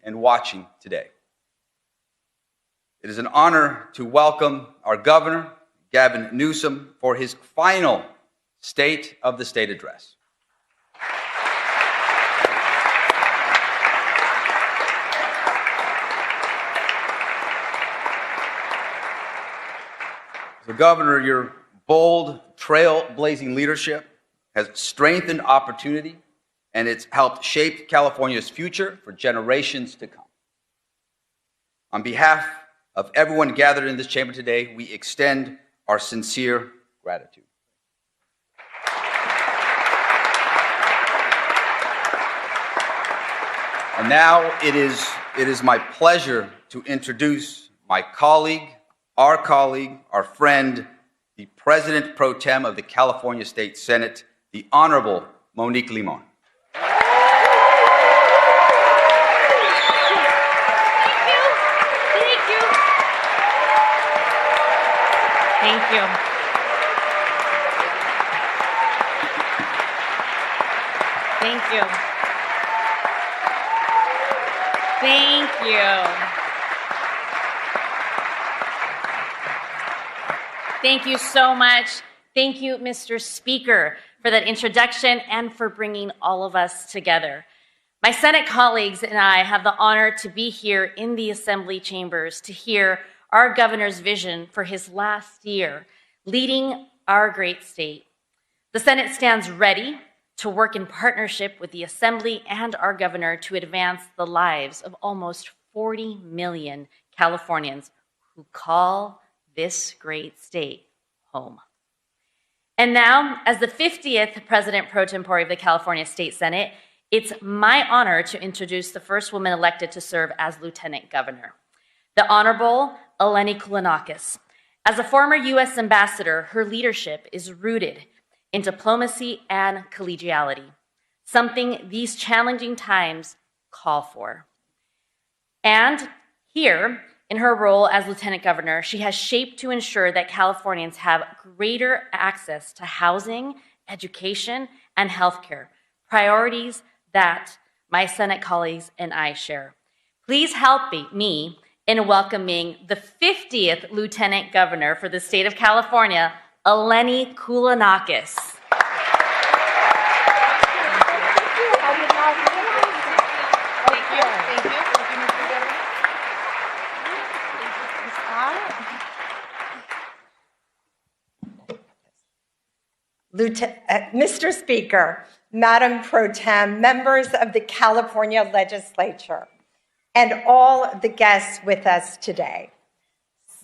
and watching today. It is an honor to welcome our Governor, Gavin Newsom, for his final State of the State address. So, Governor, your bold, trailblazing leadership has strengthened opportunity, and it's helped shape California's future for generations to come. On behalf of everyone gathered in this chamber today, we extend our sincere gratitude. And now it is my pleasure to introduce my colleague, our friend, the President Pro Tem of the California State Senate, the Honorable Monique Limon. Thank you. Thank you. Thank you. Thank you so much. Thank you, Mr. Speaker, for that introduction and for bringing all of us together. My Senate colleagues and I have the honor to be here in the Assembly chambers to hear our governor's vision for his last year, leading our great state. The Senate stands ready to work in partnership with the Assembly and our governor to advance the lives of almost 40 million Californians who call this great state home. And now, as the 50th President Pro Tempore of the California State Senate, it's my honor to introduce the first woman elected to serve as Lieutenant Governor, the Honorable Eleni Koulounakis. As a former U.S. ambassador, her leadership is rooted in diplomacy and collegiality, something these challenging times call for. And here, in her role as Lieutenant Governor, she has shaped to ensure that Californians have greater access to housing, education, and healthcare, priorities that my Senate colleagues and I share. Please help me in welcoming the 50th Lieutenant Governor for the state of California, Eleni Koulounakis. Mr. Speaker, Madam Pro Tem, members of the California Legislature, and all the guests with us today.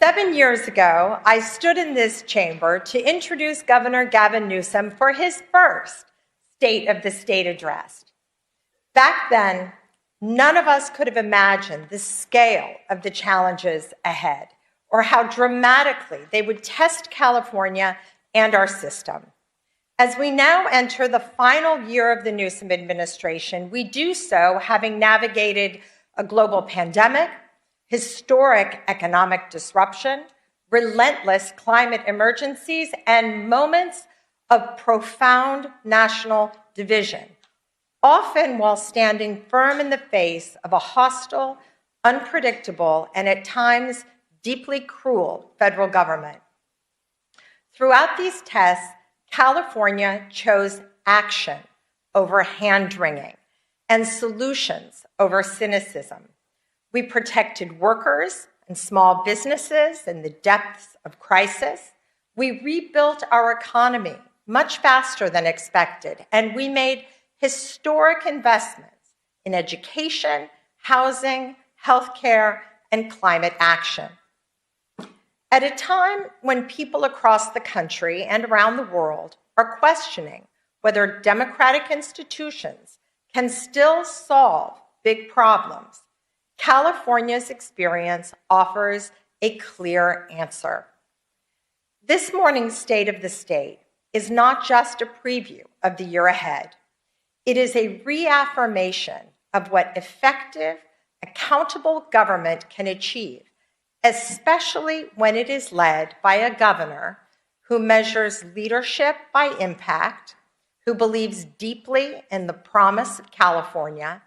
7 years ago, I stood in this chamber to introduce Governor Gavin Newsom for his first State of the State address. Back then, none of us could have imagined the scale of the challenges ahead or how dramatically they would test California and our system. As we now enter the final year of the Newsom administration, we do so having navigated a global pandemic, historic economic disruption, relentless climate emergencies, and moments of profound national division, often while standing firm in the face of a hostile, unpredictable, and at times deeply cruel federal government. Throughout these tests, California chose action over hand-wringing and solutions over cynicism. We protected workers and small businesses in the depths of crisis. We rebuilt our economy much faster than expected, and we made historic investments in education, housing, healthcare, and climate action. At a time when people across the country and around the world are questioning whether democratic institutions can still solve big problems, California's experience offers a clear answer. This morning's State of the State is not just a preview of the year ahead. It is a reaffirmation of what effective, accountable government can achieve, especially when it is led by a governor who measures leadership by impact, who believes deeply in the promise of California,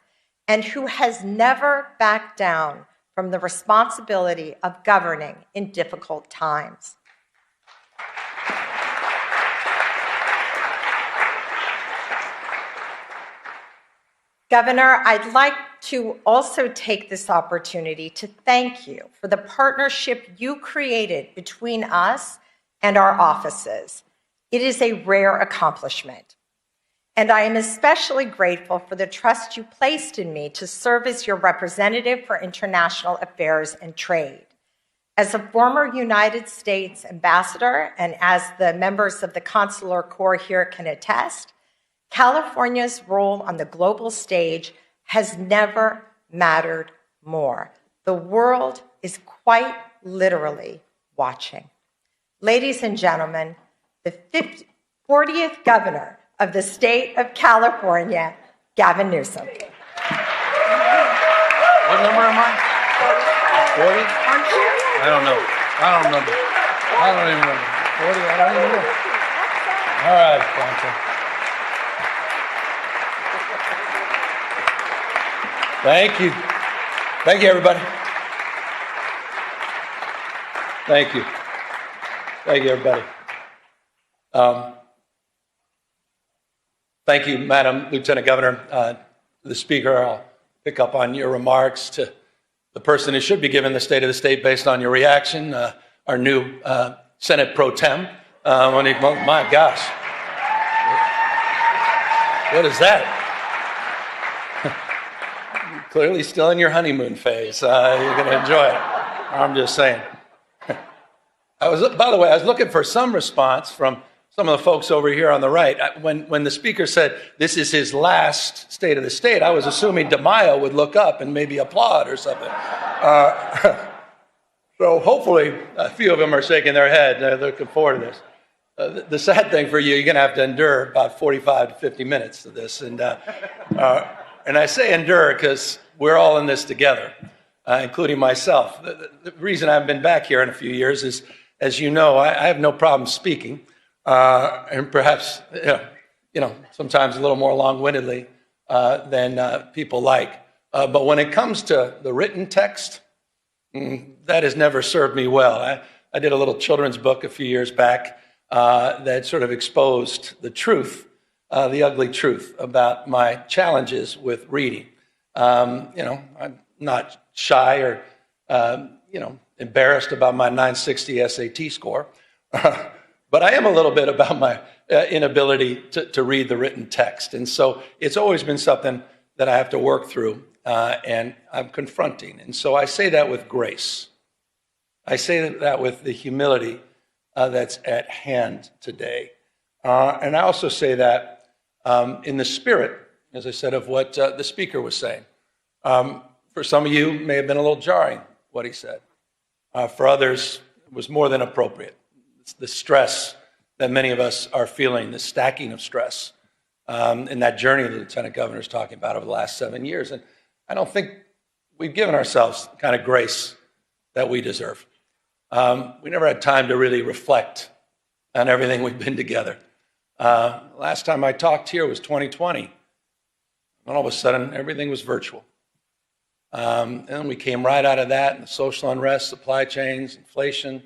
and who has never backed down from the responsibility of governing in difficult times. Governor, I'd like to also take this opportunity to thank you for the partnership you created between us and our offices. It is a rare accomplishment. And I am especially grateful for the trust you placed in me to serve as your representative for international affairs and trade. As a former United States ambassador, and as the members of the Consular Corps here can attest, California's role on the global stage has never mattered more. The world is quite literally watching. Ladies and gentlemen, the 40th governor of the state of California, Gavin Newsom. What number am I? 40? I don't know. I don't remember. I don't even remember. 40? I don't even know. All right, Blanca. Thank you. Thank you, everybody. Thank you. Thank you, everybody. Thank you, Madam Lieutenant Governor. The Speaker, I'll pick up on your remarks to the person who should be given the State of the State based on your reaction, our new Senate Pro Tem, Monique. My gosh. What is that? Clearly still in your honeymoon phase. You're going to enjoy it. I'm just saying. By the way, I was looking for some response from some of the folks over here on the right. When the Speaker said this is his last State of the State, I was assuming DeMaio would look up and maybe applaud or something. So hopefully a few of them are shaking their head. They're looking forward to this. The sad thing for you, you're going to have to endure about 45 to 50 minutes of this. And I say endure because we're all in this together, including myself. The reason I've been back here in a few years is, as you know, I have no problem speaking, and perhaps, sometimes a little more long-windedly than people like. But when it comes to the written text, that has never served me well. I did a little children's book a few years back that sort of exposed the truth, the ugly truth about my challenges with reading. I'm not shy or, embarrassed about my 960 SAT score, but I am a little bit about my inability to read the written text. And so it's always been something that I have to work through, and I'm confronting. And so I say that with grace. I say that with the humility that's at hand today. And I also say that in the spirit, as I said, of what the Speaker was saying. For some of you, it may have been a little jarring, what he said. For others, it was more than appropriate. It's the stress that many of us are feeling, the stacking of stress, in that journey the Lieutenant Governor is talking about over the last 7 years. And I don't think we've given ourselves the kind of grace that we deserve. We never had time to really reflect on everything we've been together. Last time I talked here was 2020. And all of a sudden, everything was virtual. And we came right out of that, and the social unrest, supply chains, inflation,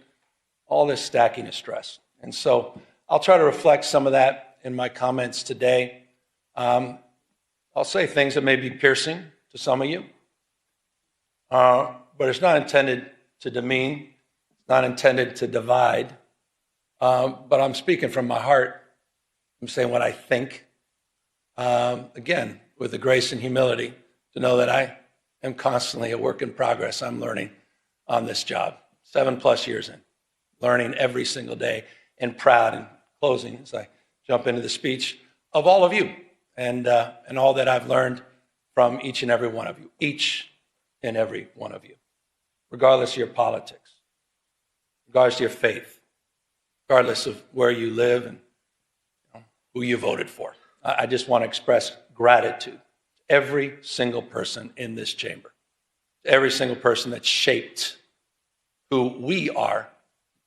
all this stacking of stress. And so I'll try to reflect some of that in my comments today. I'll say things that may be piercing to some of you, but it's not intended to demean, it's not intended to divide, but I'm speaking from my heart. I'm saying what I think, again, with the grace and humility to know that I am constantly a work in progress. I'm learning on this job, 7+ years in, learning every single day, and proud in closing as I jump into the speech of all of you and all that I've learned from each and every one of you, each and every one of you, regardless of your politics, regardless of your faith, regardless of where you live and who you voted for. I just want to express gratitude to every single person in this chamber, every single person that shaped who we are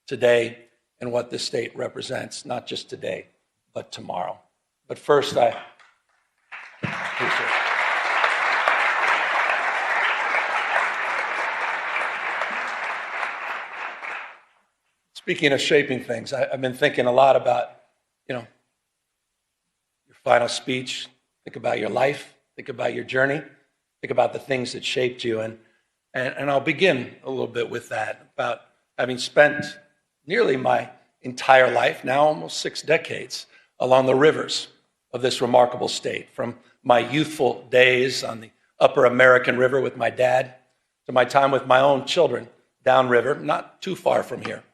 today and what this state represents, not just today, but tomorrow. But first, I appreciate it. speaking of shaping things, I've been thinking a lot about, your final speech. Think about your life. Think about your journey. Think about the things that shaped you. And I'll begin a little bit with that, about having spent nearly my entire life, now almost 6 decades, along the rivers of this remarkable state, from my youthful days on the upper American River with my dad to my time with my own children downriver, not too far from here.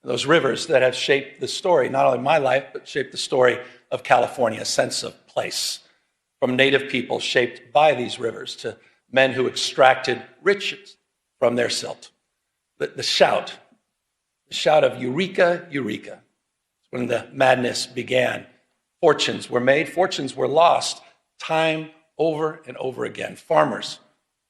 Those rivers that have shaped the story, not only my life, but shaped the story of California, a sense of place. From native people shaped by these rivers to men who extracted riches from their silt. The shout of Eureka, Eureka. When the madness began, fortunes were made, fortunes were lost, time over and over again. Farmers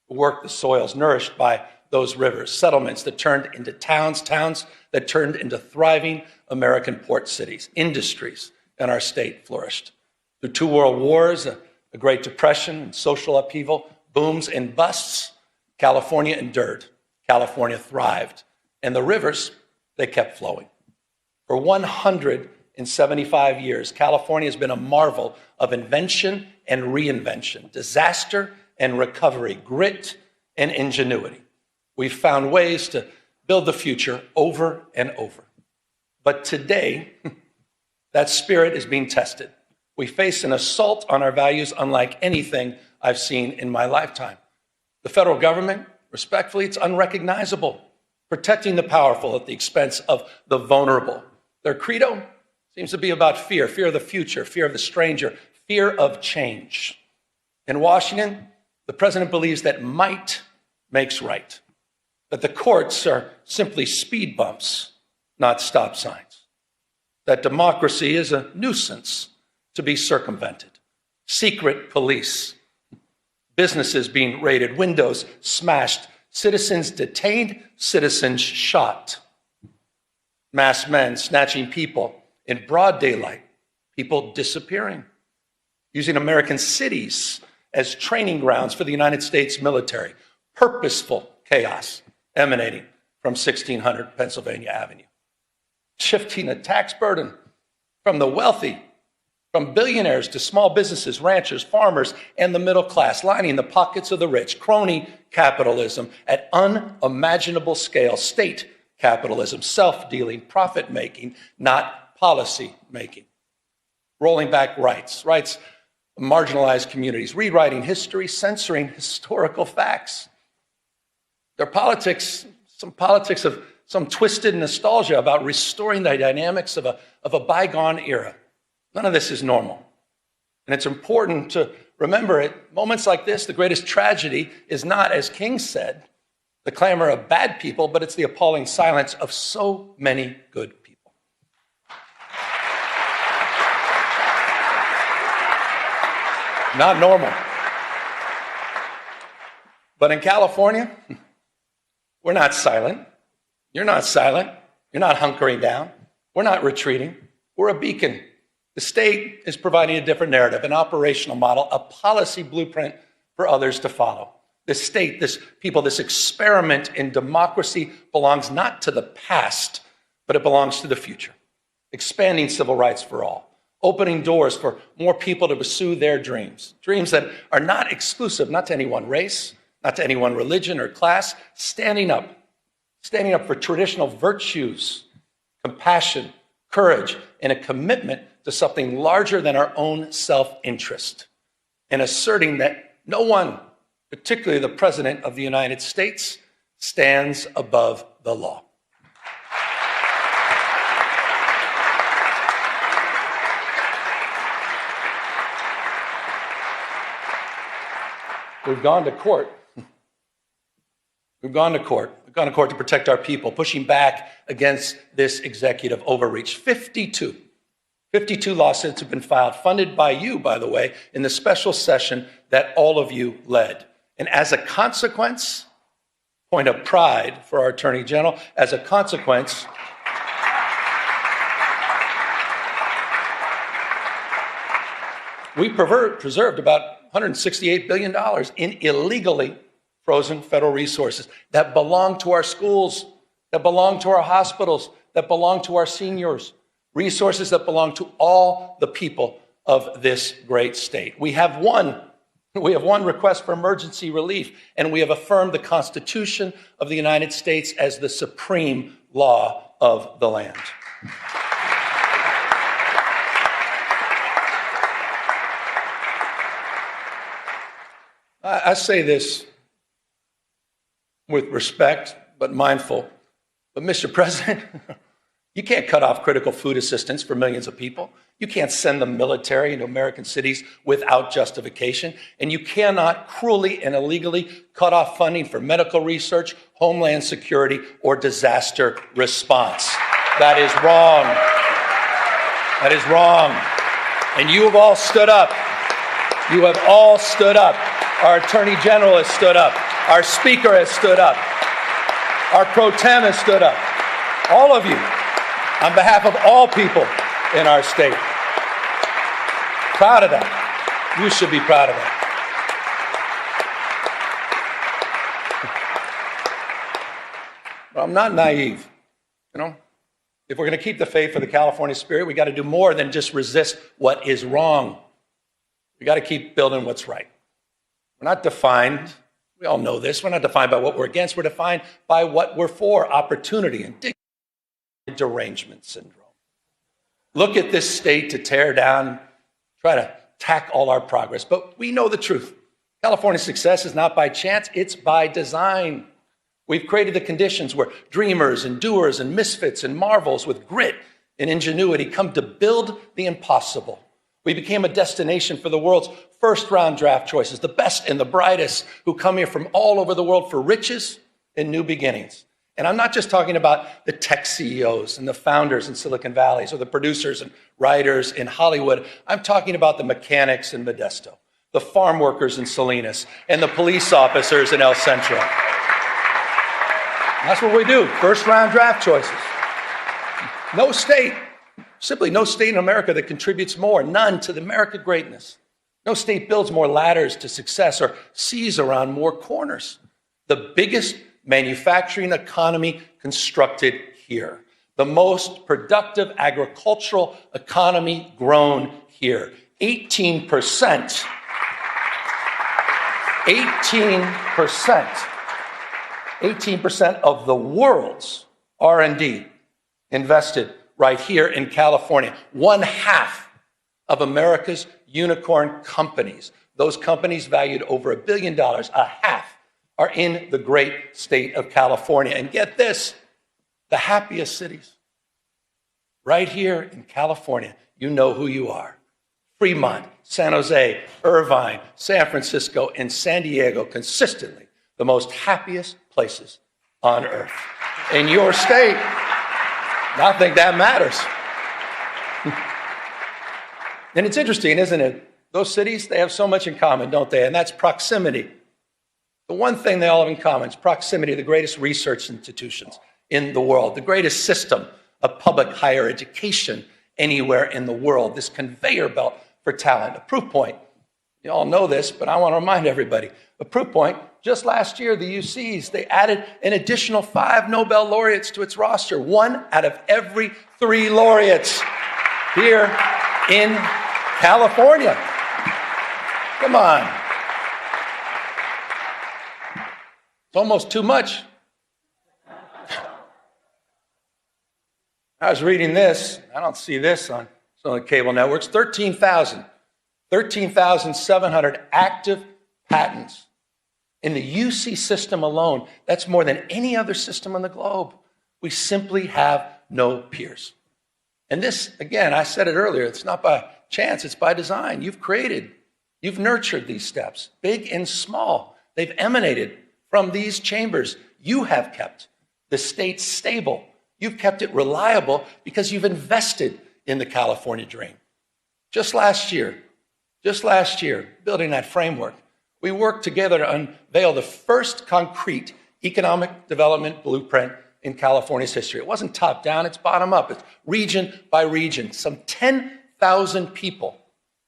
who worked the soils nourished by those rivers, settlements that turned into towns, towns that turned into thriving American port cities, industries in our state flourished. Through 2 world wars, a Great Depression, and social upheaval, booms and busts, California endured. California thrived. And the rivers, they kept flowing. For 175 years, California has been a marvel of invention and reinvention, disaster and recovery, grit and ingenuity. We've found ways to build the future over and over. But today, that spirit is being tested. We face an assault on our values unlike anything I've seen in my lifetime. The federal government, respectfully, it's unrecognizable, protecting the powerful at the expense of the vulnerable. Their credo seems to be about fear, fear of the future, fear of the stranger, fear of change. In Washington, the president believes that might makes right, that the courts are simply speed bumps, not stop signs, that democracy is a nuisance to be circumvented, secret police, businesses being raided, windows smashed, citizens detained, citizens shot, masked men snatching people in broad daylight, people disappearing, using American cities as training grounds for the United States military, purposeful chaos emanating from 1600 Pennsylvania Avenue, shifting a tax burden from the wealthy, from billionaires to small businesses, ranchers, farmers, and the middle class, lining the pockets of the rich, crony capitalism at unimaginable scale, state capitalism, self-dealing, profit-making, not policy-making, rolling back rights of marginalized communities, rewriting history, censoring historical facts. Their politics, some politics of some twisted nostalgia about restoring the dynamics of a bygone era. None of this is normal. And it's important to remember at moments like this, the greatest tragedy is not, as King said, the clamor of bad people, but it's the appalling silence of so many good people. Not normal. But in California, we're not silent. You're not silent. You're not hunkering down. We're not retreating. We're a beacon. The state is providing a different narrative, an operational model, a policy blueprint for others to follow. This state, this people, this experiment in democracy belongs not to the past, but it belongs to the future. Expanding civil rights for all, opening doors for more people to pursue their dreams, dreams that are not exclusive, not to any one race, not to any one religion or class, standing up for traditional virtues, compassion, courage, and a commitment to something larger than our own self-interest, and asserting that no one, particularly the President of the United States, stands above the law. We've gone to court. We've gone to court. We've gone to court to protect our people, pushing back against this executive overreach. 52 lawsuits have been filed, funded by you, by the way, in the special session that all of you led. And as a consequence, point of pride for our Attorney General, as a consequence, we preserved about $168 billion in illegally frozen federal resources that belong to our schools that belong to our hospitals, that belong to our seniors, resources that belong to all the people of this great state. We have one request for emergency relief, and we have affirmed the Constitution of the United States as the supreme law of the land. I say this with respect, but mindful. But Mr. President, you can't cut off critical food assistance for millions of people. You can't send the military into American cities without justification. And you cannot cruelly and illegally cut off funding for medical research, homeland security, or disaster response. That is wrong. That is wrong. And you have all stood up. You have all stood up. Our Attorney General has stood up. Our Speaker has stood up. Our Pro Tem has stood up. All of you, on behalf of all people in our state. Proud of that. You should be proud of that. But I'm not naive. If we're going to keep the faith for the California spirit, we got to do more than just resist what is wrong. We got to keep building what's right. We're not defined, we all know this, we're not defined by what we're against, we're defined by what we're for, opportunity and dignity, derangement syndrome. Look at this state to tear down, try to tack all our progress, but we know the truth. California's success is not by chance, it's by design. We've created the conditions where dreamers and doers and misfits and marvels with grit and ingenuity come to build the impossible. We became a destination for the world's first-round draft choices, the best and the brightest who come here from all over the world for riches and new beginnings. And I'm not just talking about the tech CEOs and the founders in Silicon Valley or the producers and writers in Hollywood. I'm talking about the mechanics in Modesto, the farm workers in Salinas, and the police officers in El Centro. That's what we do, first-round draft choices. Simply no state in America that contributes more, none, to the American greatness. No state builds more ladders to success or sees around more corners. The biggest manufacturing economy constructed here. The most productive agricultural economy grown here. 18%. 18% of the world's R&D invested right here in California. 1/2 of America's unicorn companies, those companies valued over $1 billion, 1/2 are in the great state of California. And get this, the happiest cities, right here in California, you know who you are. Fremont, San Jose, Irvine, San Francisco, and San Diego, consistently the most happiest places on earth. In your state, I think that matters. And it's interesting, isn't it? Those cities, they have so much in common, don't they? And that's proximity. The one thing they all have in common is proximity to the greatest research institutions in the world, the greatest system of public higher education anywhere in the world, this conveyor belt for talent. A proof point, you all know this, but I want to remind everybody. A proof point, just last year, the UCs, they added an additional 5 Nobel laureates to its roster. 1 out of every 3 laureates here in California. Come on. It's almost too much. I was reading this. I don't see this on some of the cable networks. 13,700 active patents in the UC system alone. That's more than any other system on the globe. We simply have no peers. And this, again, I said it earlier, it's not by chance, it's by design. You've nurtured these steps, big and small. They've emanated from these chambers. You have kept the state stable. You've kept it reliable because you've invested in the California dream. Just last year, building that framework, we worked together to unveil the first concrete economic development blueprint in California's history. It wasn't top down, it's bottom up. It's region by region. Some 10,000 people,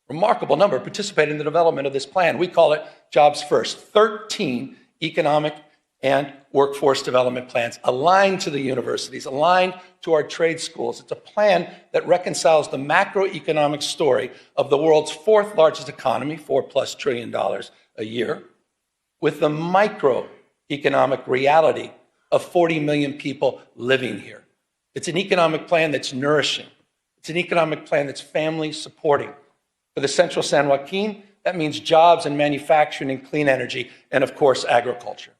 remarkable number, participated in the development of this plan. We call it Jobs First. 13 economic and workforce development plans aligned to the universities, aligned to our trade schools. It's a plan that reconciles the macroeconomic story of the world's fourth largest economy, $4+ trillion a year, with the microeconomic reality of 40 million people living here. It's an economic plan that's nourishing. It's an economic plan that's family supporting. For the Central San Joaquin, that means jobs in manufacturing and clean energy, and of course, agriculture.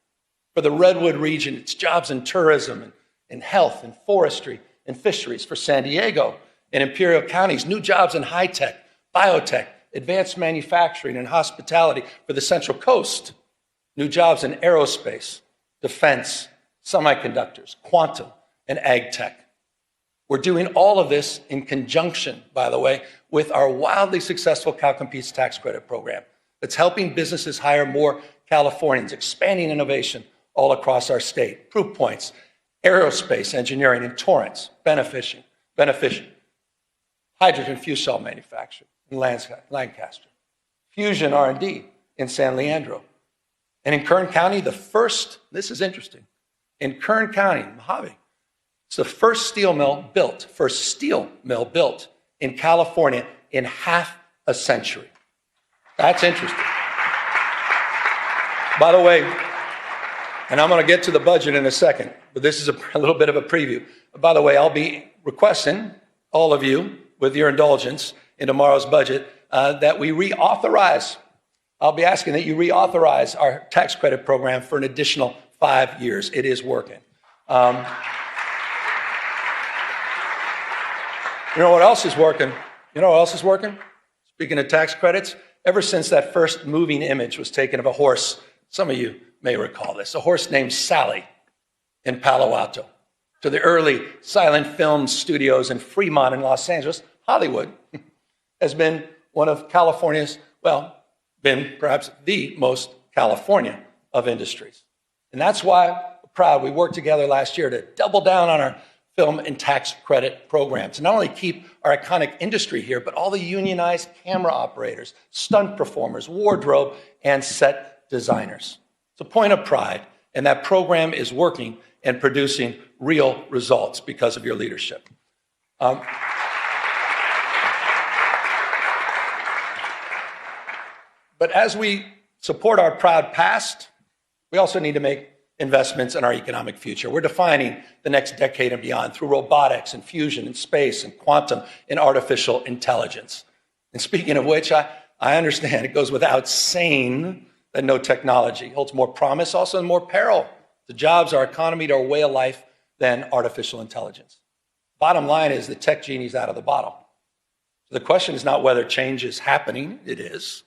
For the Redwood region, it's jobs in tourism and health and forestry and fisheries. For San Diego and Imperial counties, new jobs in high tech, biotech, advanced manufacturing, and hospitality. For the Central Coast, new jobs in aerospace, defense, semiconductors, quantum, and ag tech. We're doing all of this in conjunction, by the way, with our wildly successful CalCompetes tax credit program that's helping businesses hire more Californians, expanding innovation all across our state. Proof points: aerospace engineering in Torrance, beneficial. Hydrogen fuel cell manufacturing in Lancaster. Fusion R&D in San Leandro. And in Kern County, this is interesting, in Kern County, Mojave, it's the first steel mill built in California in half a century. That's interesting. By the way, and I'm going to get to the budget in a second, but this is a little bit of a preview. By the way, I'll be requesting all of you, with your indulgence, in tomorrow's budget, that we reauthorize. I'll be asking that you reauthorize our tax credit program for an additional 5 years. It is working. You know what else is working? Speaking of tax credits, ever since that first moving image was taken of a horse, some of you may recall this, a horse named Sally in Palo Alto, to the early silent film studios in Fremont in Los Angeles, Hollywood has been one of California's, been perhaps the most California of industries. And that's why we're proud we worked together last year to double down on our film and tax credit programs, and not only keep our iconic industry here, but all the unionized camera operators, stunt performers, wardrobe, and set designers. It's a point of pride, and that program is working and producing real results because of your leadership. But as we support our proud past, we also need to make investments in our economic future. We're defining the next decade and beyond through robotics and fusion and space and quantum and artificial intelligence. And speaking of which, I understand it goes without saying that no technology holds more promise, also and more peril to jobs, our economy, to our way of life than artificial intelligence. Bottom line is the tech genie's out of the bottle. So the question is not whether change is happening, it is.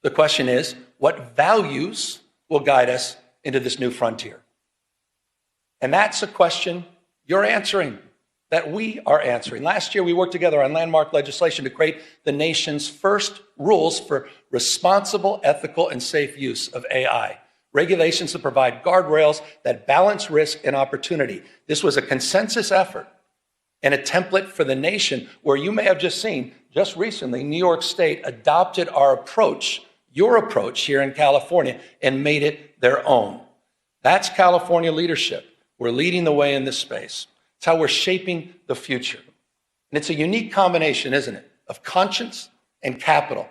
The question is, what values will guide us into this new frontier? And that's a question you're answering, that we are answering. Last year, we worked together on landmark legislation to create the nation's first rules for responsible, ethical, and safe use of AI. Regulations that provide guardrails that balance risk and opportunity. This was a consensus effort and a template for the nation where you may have just seen, just recently, New York State adopted our approach, your approach here in California, and made it their own. That's California leadership. We're leading the way in this space. It's how we're shaping the future. And it's a unique combination, isn't it, of conscience and capital,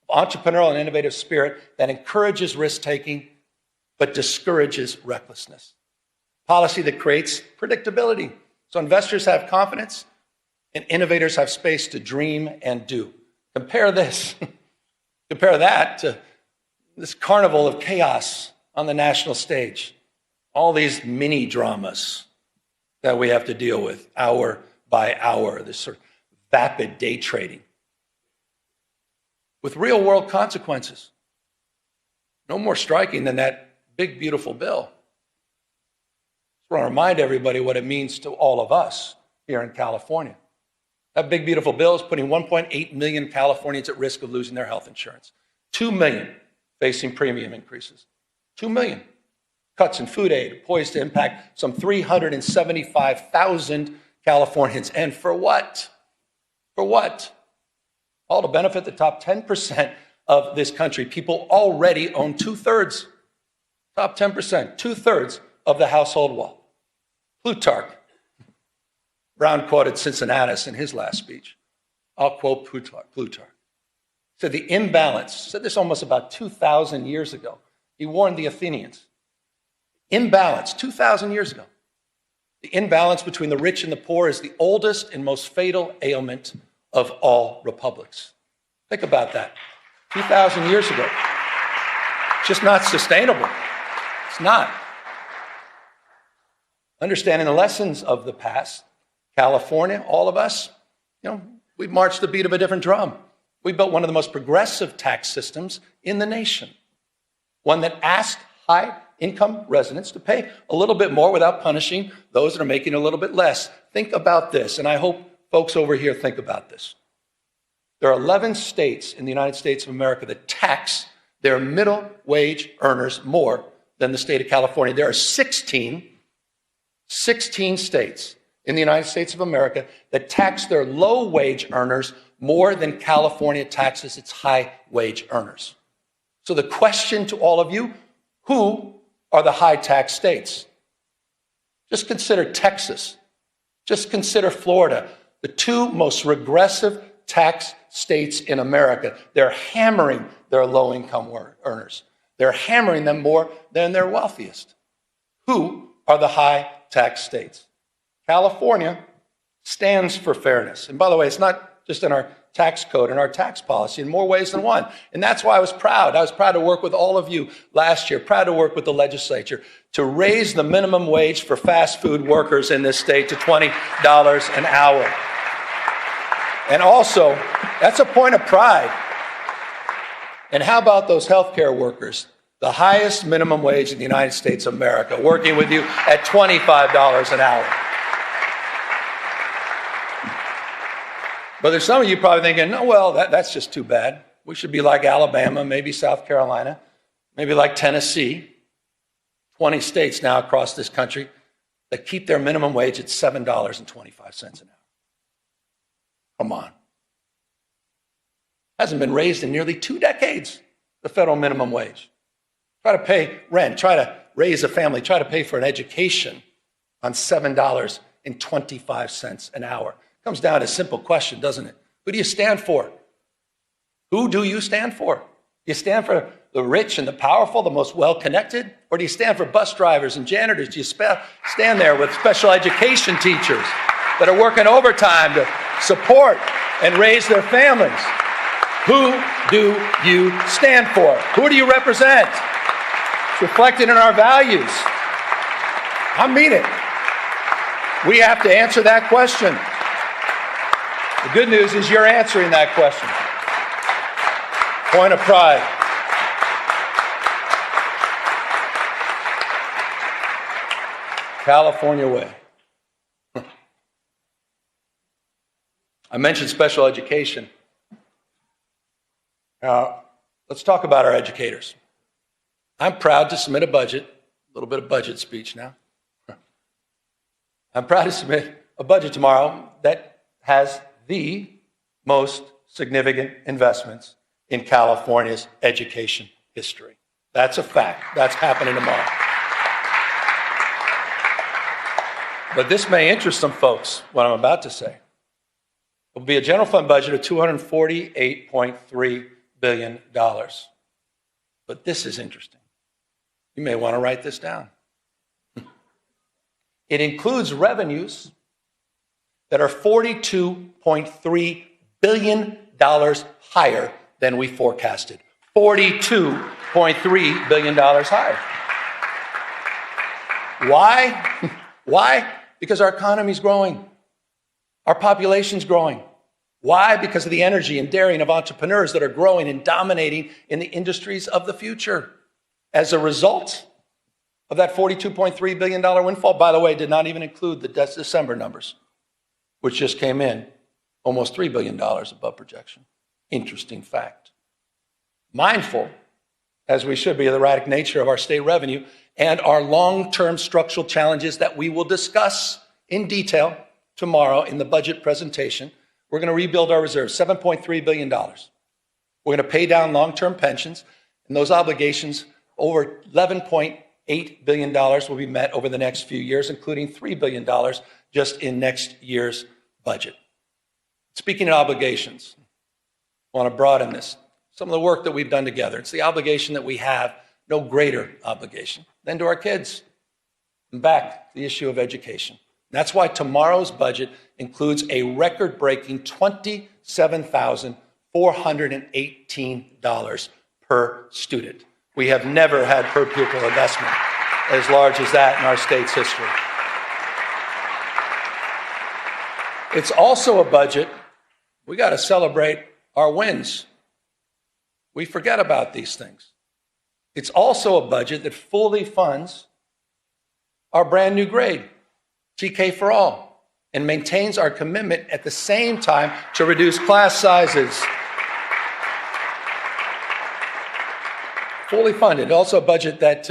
of entrepreneurial and innovative spirit that encourages risk-taking but discourages recklessness. Policy that creates predictability, so investors have confidence and innovators have space to dream and do. Compare that to this carnival of chaos on the national stage. All these mini dramas that we have to deal with hour by hour, this sort of vapid day trading with real world consequences. No more striking than that big, beautiful bill. I want to remind everybody what it means to all of us here in California. That big, beautiful bill is putting 1.8 million Californians at risk of losing their health insurance. 2 million facing premium increases. 2 million. Cuts in food aid poised to impact some 375,000 Californians. And for what? For what? All to benefit the top 10% of this country. People already own 2/3 Top 10%, 2/3 of the household wealth. Plutarch, Brown quoted Cincinnatus in his last speech. I'll quote Plutarch. Said the imbalance, said this almost about 2,000 years ago. He warned the Athenians. Imbalance, 2,000 years ago. The imbalance between the rich and the poor is the oldest and most fatal ailment of all republics. Think about that. 2,000 years ago. It's just not sustainable. It's not. Understanding the lessons of the past, California, all of us, we marched the beat of a different drum. We built one of the most progressive tax systems in the nation. One that asked high-income residents to pay a little bit more without punishing those that are making a little bit less. Think about this, and I hope folks over here think about this. There are 11 states in the United States of America that tax their middle wage earners more than the state of California. There are 16 states in the United States of America that tax their low wage earners more than California taxes its high wage earners. So the question to all of you, who are the high tax states? Just consider Texas. Just consider Florida, the two most regressive tax states in America. They're hammering their low income earners. They're hammering them more than their wealthiest. Who are the high tax states? California stands for fairness. And by the way, it's not just in our tax code and our tax policy in more ways than one. And that's why I was proud. I was proud to work with all of you last year, proud to work with the legislature to raise the minimum wage for fast food workers in this state to $20 an hour. And also, that's a point of pride. And how about those healthcare workers? The highest minimum wage in the United States of America, working with you at $25 an hour. But there's some of you probably thinking, no, well, that's just too bad. We should be like Alabama, maybe South Carolina, maybe like Tennessee. 20 states now across this country that keep their minimum wage at $7.25 an hour. Come on. Hasn't been raised in nearly 2 decades, the federal minimum wage. Try to pay rent, try to raise a family, try to pay for an education on $7.25 an hour. Comes down to a simple question, doesn't it? Who do you stand for? Who do you stand for? Do you stand for the rich and the powerful, the most well-connected? Or do you stand for bus drivers and janitors? Do you stand there with special education teachers that are working overtime to support and raise their families? Who do you stand for? Who do you represent? It's reflected in our values. I mean it. We have to answer that question. The good news is you're answering that question. Point of pride. California way. I mentioned special education. Let's talk about our educators. I'm proud to submit a budget, a little bit of budget speech now. I'm proud to submit a budget tomorrow that has the most significant investments in California's education history. That's a fact. That's happening tomorrow. But this may interest some folks, what I'm about to say. It will be a general fund budget of $248.3 billion. But this is interesting. You may want to write this down. It includes revenues that are $42.3 billion higher than we forecasted. $42.3 billion higher. Why? Why? Because our economy's growing. Our population's growing. Why? Because of the energy and daring of entrepreneurs that are growing and dominating in the industries of the future. As a result of that $42.3 billion windfall, by the way, did not even include the December numbers, which just came in almost $3 billion above projection. Interesting fact. Mindful, as we should be, of the erratic nature of our state revenue and our long-term structural challenges that we will discuss in detail tomorrow in the budget presentation, we're going to rebuild our reserves, $7.3 billion. We're going to pay down long-term pensions and those obligations over $11.8 $8 billion will be met over the next few years, including $3 billion just in next year's budget. Speaking of obligations, I want to broaden this. Some of the work that we've done together, it's the obligation that we have, no greater obligation than to our kids. And back to the issue of education. That's why tomorrow's budget includes a record-breaking $27,418 per student. We have never had per pupil investment as large as that in our state's history. It's also a budget, we got to celebrate our wins. We forget about these things. It's also a budget that fully funds our brand new grade, TK for All, and maintains our commitment at the same time to reduce class sizes. Fully funded. Also a budget that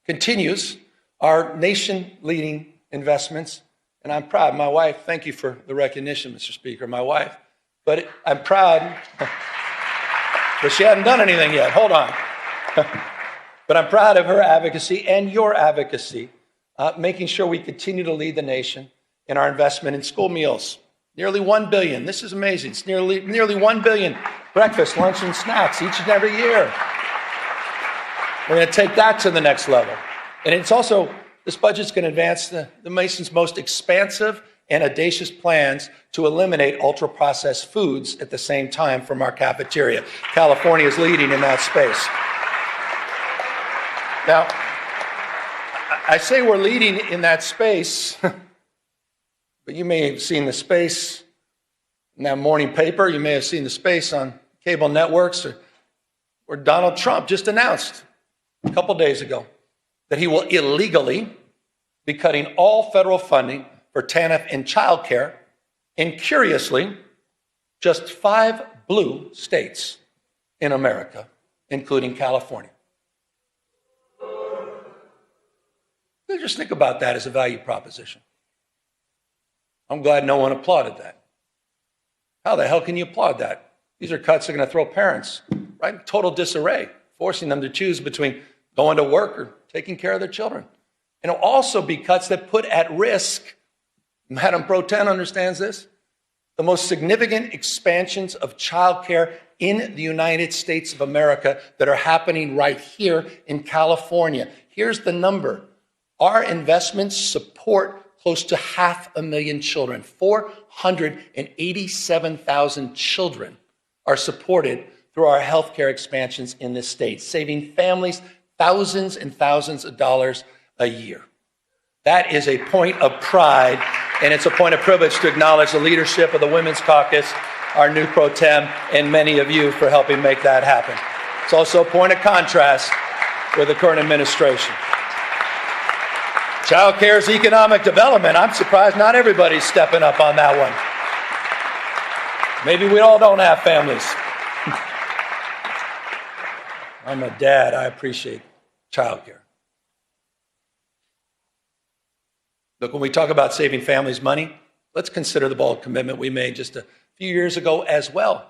continues our nation-leading investments. And I'm proud. My wife, thank you for the recognition, Mr. Speaker, my wife. But I'm proud, but she hadn't done anything yet. Hold on. But I'm proud of her advocacy and your advocacy, making sure we continue to lead the nation in our investment in school meals. Nearly $1 billion. This is amazing. It's nearly $1 billion breakfast, lunch, and snacks each and every year. We're going to take that to the next level. And it's also, this budget's going to advance the nation's most expansive and audacious plans to eliminate ultra-processed foods at the same time from our cafeteria. California is leading in that space. Now, I say we're leading in that space, but you may have seen the space in that morning paper. You may have seen the space on cable networks, or Donald Trump just announced a couple days ago that he will illegally be cutting all federal funding for TANF and childcare in, curiously, just 5 blue states in America, including California. Just think about that as a value proposition. I'm glad no one applauded that. How the hell can you applaud that? These are cuts that are going to throw parents right in total disarray, forcing them to choose between going to work or taking care of their children. And it'll also be cuts that put at risk, Madam Pro Tem understands this, the most significant expansions of childcare in the United States of America that are happening right here in California. Here's the number. Our investments support close to 500,000 children. 487,000 children are supported through our healthcare expansions in this state, saving families thousands and thousands of dollars a year. That is a point of pride, and it's a point of privilege to acknowledge the leadership of the Women's Caucus, our new pro tem, and many of you for helping make that happen. It's also a point of contrast with the current administration. Child care is economic development. I'm surprised not everybody's stepping up on that one. Maybe we all don't have families. I'm a dad. I appreciate child care. Look, when we talk about saving families money, let's consider the bold commitment we made just a few years ago as well.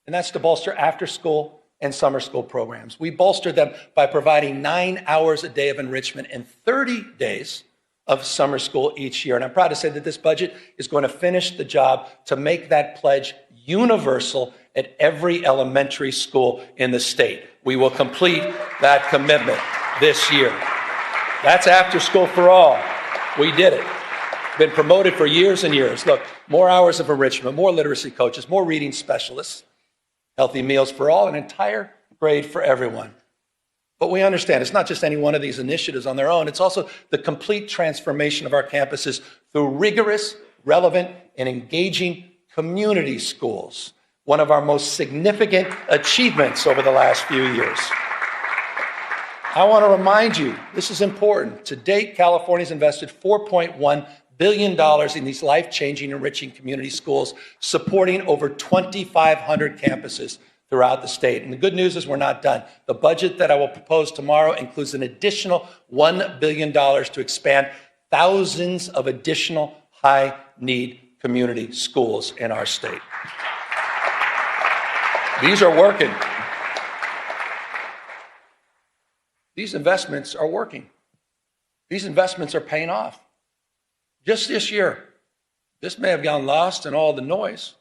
And that's to bolster after-school and summer school programs. We bolstered them by providing 9 hours a day of enrichment and 30 days of summer school each year. And I'm proud to say that this budget is going to finish the job to make that pledge universal at every elementary school in the state. We will complete that commitment this year. That's after school for all. We did it. Been promoted for years and years. Look, more hours of enrichment, more literacy coaches, more reading specialists, healthy meals for all, an entire grade for everyone. But we understand it's not just any one of these initiatives on their own. It's also the complete transformation of our campuses through rigorous, relevant, and engaging community schools, one of our most significant achievements over the last few years. I want to remind you, this is important. To date, California's invested $4.1 billion in these life-changing, enriching community schools, supporting over 2,500 campuses throughout the state. And the good news is we're not done. The budget that I will propose tomorrow includes an additional $1 billion to expand thousands of additional high-need community schools in our state. These are working. these investments are working. These investments are paying off. Just this year, this may have gotten lost in all the noise,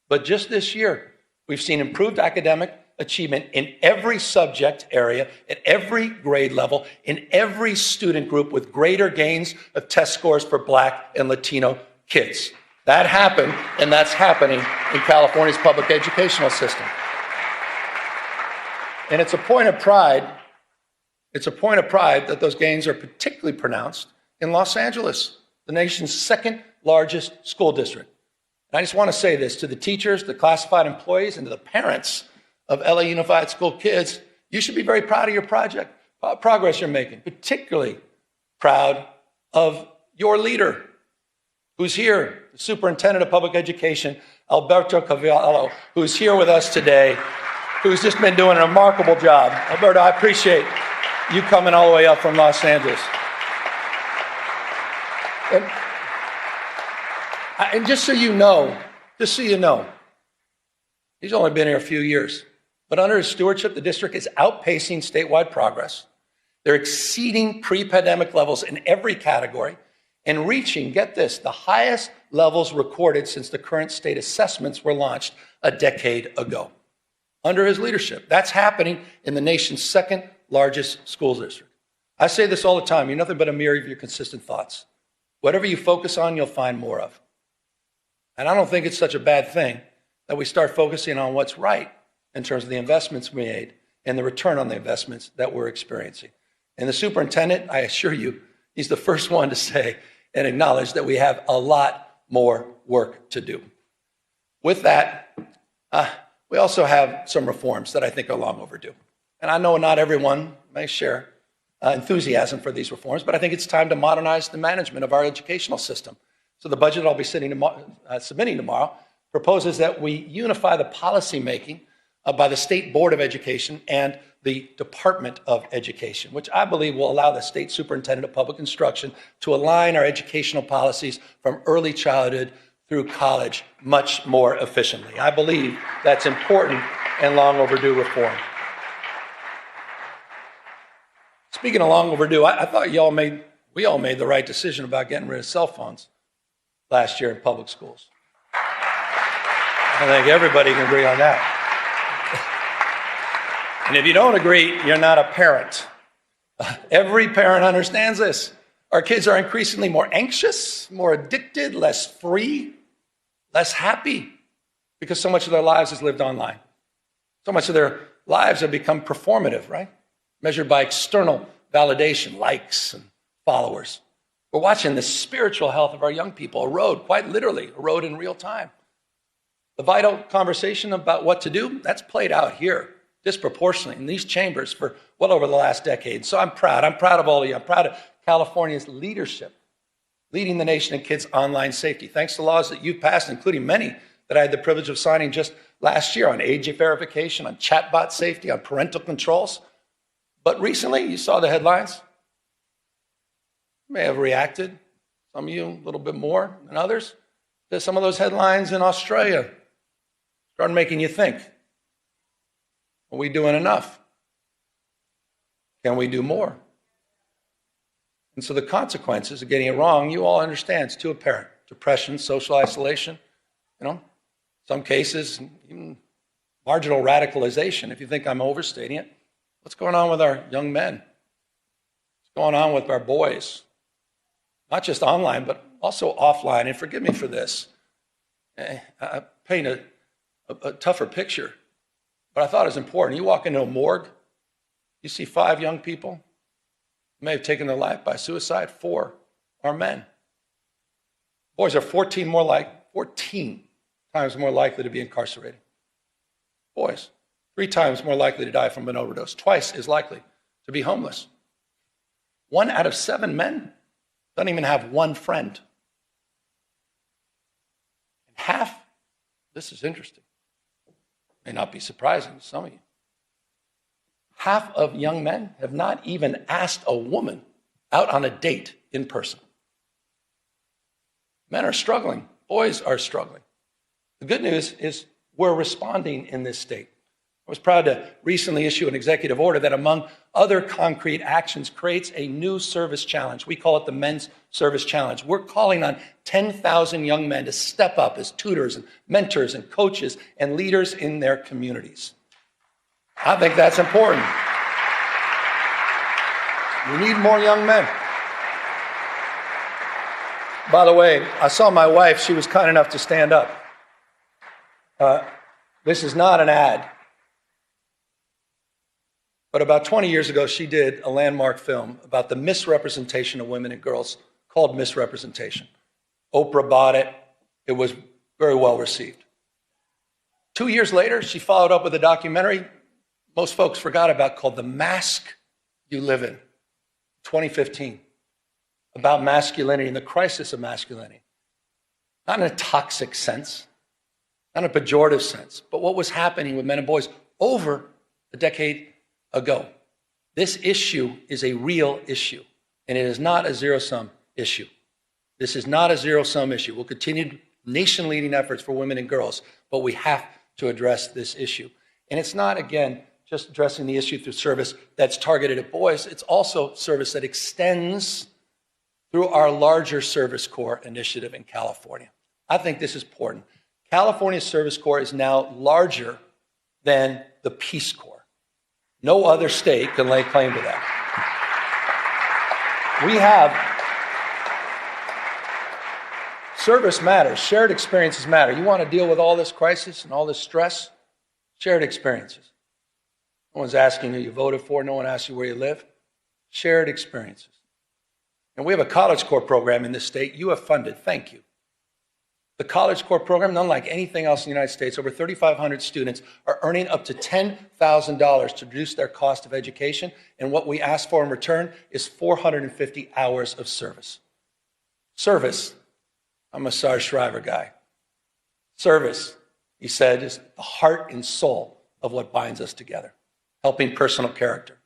but just this year, we've seen improved academic achievement in every subject area, at every grade level, in every student group, with greater gains of test scores for Black and Latino kids. That happened, and that's happening in California's public educational system. And it's a point of pride. It's a point of pride that those gains are particularly pronounced in Los Angeles, the nation's second largest school district. And I just want to say this to the teachers, the classified employees, and to the parents of LA Unified School kids. You should be very proud of your progress you're making, particularly proud of your leader who's here, the Superintendent of Public Education, Alberto Cavallo, who's here with us today, who's just been doing a remarkable job. Alberto, I appreciate you coming all the way up from Los Angeles. And just so you know, he's only been here a few years, but under his stewardship, the district is outpacing statewide progress. They're exceeding pre-pandemic levels in every category and reaching, get this, the highest levels recorded since the current state assessments were launched a decade ago. Under his leadership, that's happening in the nation's second largest school district. I say this all the time, you're nothing but a mirror of your consistent thoughts. Whatever you focus on, you'll find more of. And I don't think it's such a bad thing that we start focusing on what's right in terms of the investments we made and the return on the investments that we're experiencing. And the superintendent, I assure you, he's the first one to say and acknowledge that we have a lot more work to do. With that, we also have some reforms that I think are long overdue. And I know not everyone may share enthusiasm for these reforms, but I think it's time to modernize the management of our educational system. So the budget I'll be submitting tomorrow proposes that we unify the policy making by the State Board of Education and the Department of Education, which I believe will allow the State Superintendent of Public Instruction to align our educational policies from early childhood through college much more efficiently. I believe that's important and long overdue reform. Speaking of long overdue, I thought we all made the right decision about getting rid of cell phones last year in public schools. I think everybody can agree on that. And if you don't agree, you're not a parent. Every parent understands this. Our kids are increasingly more anxious, more addicted, less free, less happy, because so much of their lives is lived online. So much of their lives have become performative, right? Measured by external validation, likes and followers. We're watching the spiritual health of our young people erode, quite literally, erode in real time. The vital conversation about what to do, that's played out here disproportionately in these chambers for well over the last decade. So I'm proud of all of you. I'm proud of California's leadership, leading the nation in kids' online safety, thanks to laws that you've passed, including many that I had the privilege of signing just last year on age verification, on chatbot safety, on parental controls. But recently, you saw the headlines. You may have reacted, some of you a little bit more than others, to some of those headlines in Australia. Started making you think, are we doing enough? Can we do more? And so the consequences of getting it wrong, you all understand, it's too apparent. Depression, social isolation, some cases, even marginal radicalization, if you think I'm overstating it. What's going on with our young men? What's going on with our boys? Not just online, but also offline. And forgive me for this. I paint a tougher picture, but I thought it was important. You walk into a morgue, you see 5 young people who may have taken their life by suicide. 4 are men. Boys are 14 times more likely to be incarcerated. Boys, 3 times more likely to die from an overdose, twice as likely to be homeless. 1 out of 7 men doesn't even have one friend. And half, this is interesting, may not be surprising to some of you, half of young men have not even asked a woman out on a date in person. Men are struggling. Boys are struggling. The good news is we're responding in this state. I was proud to recently issue an executive order that, among other concrete actions, creates a new service challenge. We call it the Men's Service Challenge. We're calling on 10,000 young men to step up as tutors and mentors and coaches and leaders in their communities. I think that's important. We need more young men. By the way, I saw my wife. She was kind enough to stand up. This is not an ad. But about 20 years ago, she did a landmark film about the misrepresentation of women and girls called Misrepresentation. Oprah bought it. It was very well received. 2 years later, she followed up with a documentary most folks forgot about called The Mask You Live In, 2015, about masculinity and the crisis of masculinity. Not in a toxic sense, not in a pejorative sense, but what was happening with men and boys over a decade ago. This issue is a real issue, and it is not a zero-sum issue. This is not a zero-sum issue. We'll continue nation-leading efforts for women and girls, but we have to address this issue. And it's not, again, just addressing the issue through service that's targeted at boys. It's also service that extends through our larger Service Corps initiative in California. I think this is important. California's Service Corps is now larger than the Peace Corps. No other state can lay claim to that. We have service matters. Shared experiences matter. You want to deal with all this crisis and all this stress? Shared experiences. No one's asking who you voted for. No one asks you where you live. Shared experiences. And we have a College Corps program in this state. You have funded. Thank you. The College Corps program, unlike anything else in the United States, over 3,500 students are earning up to $10,000 to reduce their cost of education. And what we ask for in return is 450 hours of service. Service. I'm a Sarge Shriver guy. Service, he said, is the heart and soul of what binds us together. Helping personal character,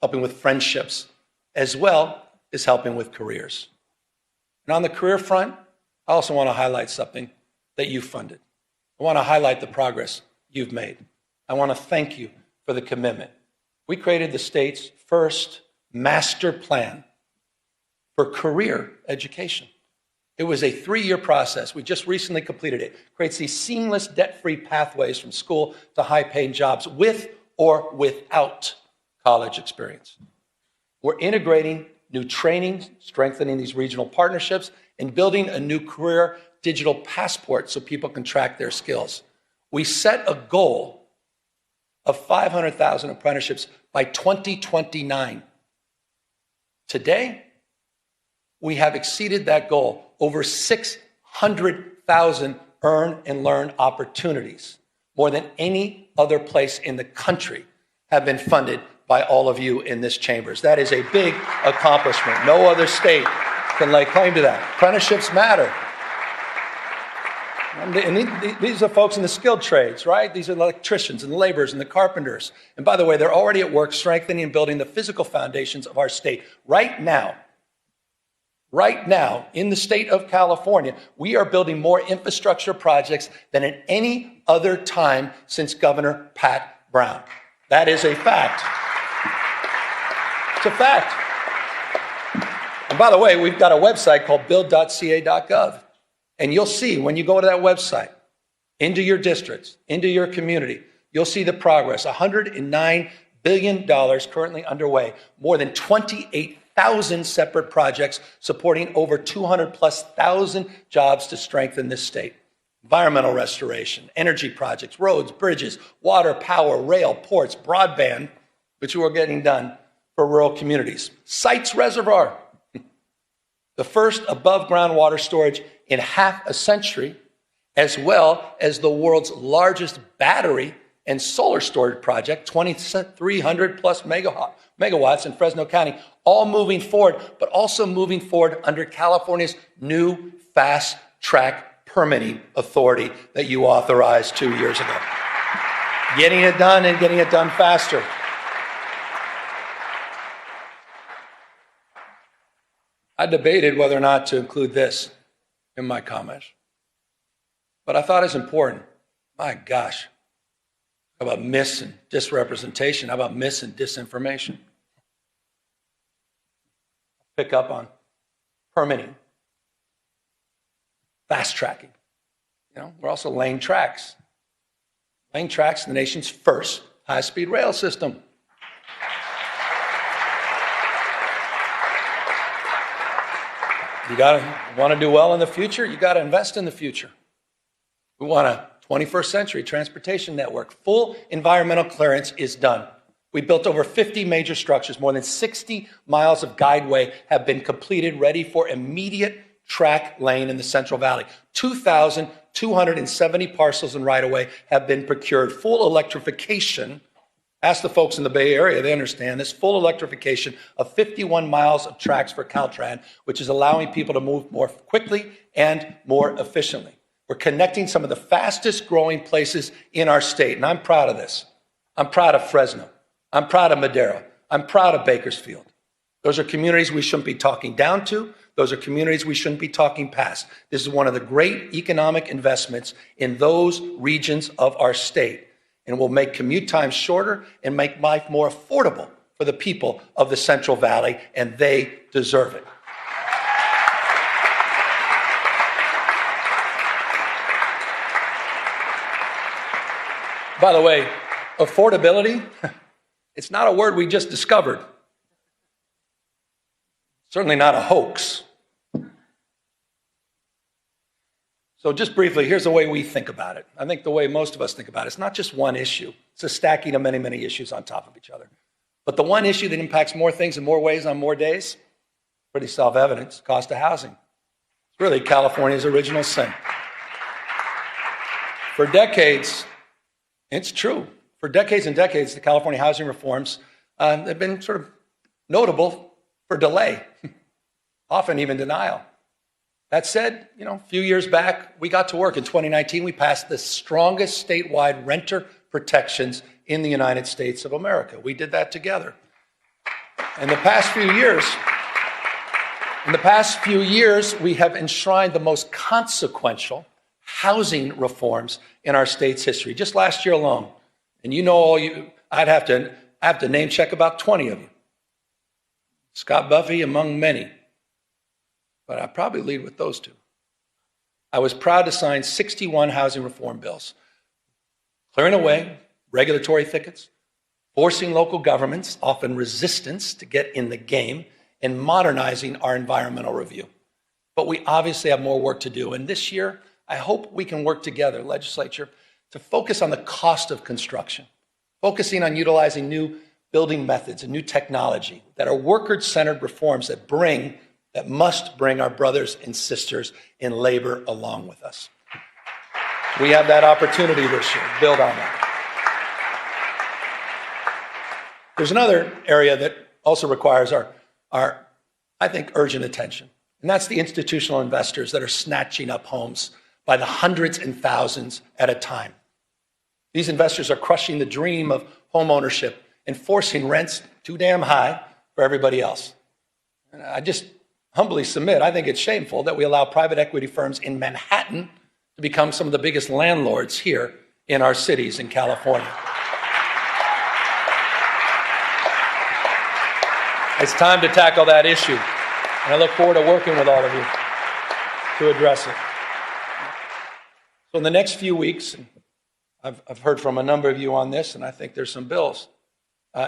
helping with friendships, as well as helping with careers. And on the career front, I also want to highlight something that you funded. I want to highlight the progress you've made. I want to thank you for the commitment. We created the state's first master plan for career education. It was a 3-year process. We just recently completed it. It creates these seamless, debt-free pathways from school to high-paying jobs with or without college experience. We're integrating new training, strengthening these regional partnerships, and building a new career digital passport so people can track their skills. We set a goal of 500,000 apprenticeships by 2029. Today, we have exceeded that goal. Over 600,000 earn and learn opportunities, more than any other place in the country, have been funded by all of you in this chambers. That is a big accomplishment. No other state can lay claim to that. Apprenticeships matter. And these are folks in the skilled trades, right? These are the electricians and the laborers and the carpenters. And by the way, they're already at work strengthening and building the physical foundations of our state. Right now, in the state of California, we are building more infrastructure projects than at any other time since Governor Pat Brown. That is a fact. It's a fact. And by the way, we've got a website called build.ca.gov. And you'll see when you go to that website, into your districts, into your community, you'll see the progress. $109 billion currently underway, more than 28,000 separate projects supporting over 200,000+ jobs to strengthen this state. Environmental restoration, energy projects, roads, bridges, water, power, rail, ports, broadband, which are getting done for rural communities. Sites Reservoir, the first above-ground water storage in half a century, as well as the world's largest battery and solar storage project, 2,300+ megawatts in Fresno County, all moving forward, but also moving forward under California's new fast-track permitting authority that you authorized 2 years ago. Getting it done and getting it done faster. I debated whether or not to include this in my comments, but I thought it's important. My gosh, How about mis and disrepresentation? How about mis and disinformation? Pick up on permitting, fast tracking. We're also laying tracks. Laying tracks in the nation's first high-speed rail system. You want to do well in the future, you got to invest in the future. We want a 21st century transportation network. Full environmental clearance is done. We built over 50 major structures. More than 60 miles of guideway have been completed, ready for immediate track lane in the Central Valley. 2,270 parcels and right-of-way have been procured. Full electrification. Ask the folks in the Bay Area, they understand this. Full electrification of 51 miles of tracks for Caltrans, which is allowing people to move more quickly and more efficiently. We're connecting some of the fastest growing places in our state, and I'm proud of this. I'm proud of Fresno. I'm proud of Madera. I'm proud of Bakersfield. Those are communities we shouldn't be talking down to. Those are communities we shouldn't be talking past. This is one of the great economic investments in those regions of our state, and will make commute times shorter and make life more affordable for the people of the Central Valley, and they deserve it. By the way, affordability, it's not a word we just discovered. Certainly not a hoax. So just briefly, here's the way we think about it. I think the way most of us think about it, it's not just one issue. It's a stacking of many, many issues on top of each other. But the one issue that impacts more things in more ways on more days, pretty self-evident, cost of housing. It's really California's original sin. For decades, it's true. For decades and decades, the California housing reforms have been sort of notable for delay, often even denial. That said, a few years back, we got to work. In 2019, we passed the strongest statewide renter protections in the United States of America. We did that together. In the past few years, we have enshrined the most consequential housing reforms in our state's history. Just last year alone, and I'd have to name check about 20 of you. Scott Buffy among many, but I'd probably lead with those two. I was proud to sign 61 housing reform bills, clearing away regulatory thickets, forcing local governments, often resistance, to get in the game, and modernizing our environmental review. But we obviously have more work to do, and this year, I hope we can work together, legislature, to focus on the cost of construction, focusing on utilizing new building methods and new technology that are worker-centered reforms that must bring our brothers and sisters in labor along with us. We have that opportunity this year. Build on that. There's another area that also requires our I think, urgent attention, and that's the institutional investors that are snatching up homes by the hundreds and thousands at a time. These investors are crushing the dream of home ownership and forcing rents too damn high for everybody else. And I just humbly submit, I think it's shameful that we allow private equity firms in Manhattan to become some of the biggest landlords here in our cities in California. It's time to tackle that issue, and I look forward to working with all of you to address it. So in the next few weeks, I've heard from a number of you on this, and I think there's some bills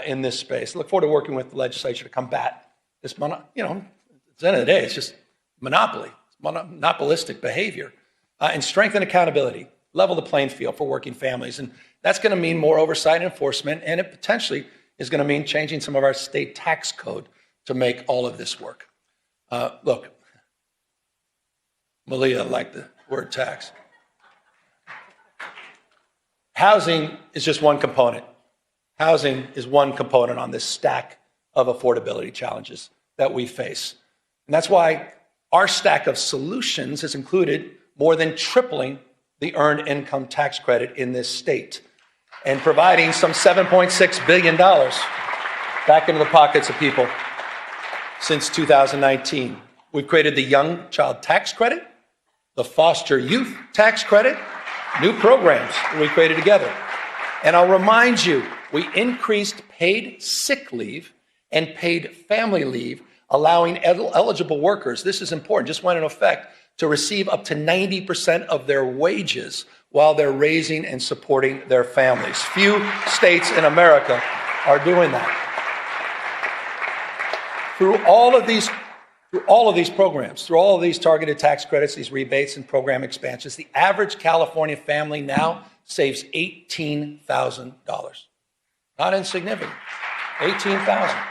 in this space. I look forward to working with the legislature to combat this, at the end of the day, it's just monopoly, it's monopolistic behavior, and strengthen accountability, level the playing field for working families. And that's going to mean more oversight and enforcement, and it potentially is going to mean changing some of our state tax code to make all of this work. Look, Malia liked the word tax. Housing is just one component. Housing is one component on this stack of affordability challenges that we face. And that's why our stack of solutions has included more than tripling the earned income tax credit in this state and providing some $7.6 billion back into the pockets of people since 2019. We've created the Young Child Tax Credit, the Foster Youth Tax Credit, new programs that we created together. And I'll remind you, we increased paid sick leave and paid family leave, allowing eligible workers, this is important, just went into effect, to receive up to 90% of their wages while they're raising and supporting their families. Few states in America are doing that. Through all of these programs, through all of these targeted tax credits, these rebates and program expansions, the average California family now saves $18,000. Not insignificant, $18,000.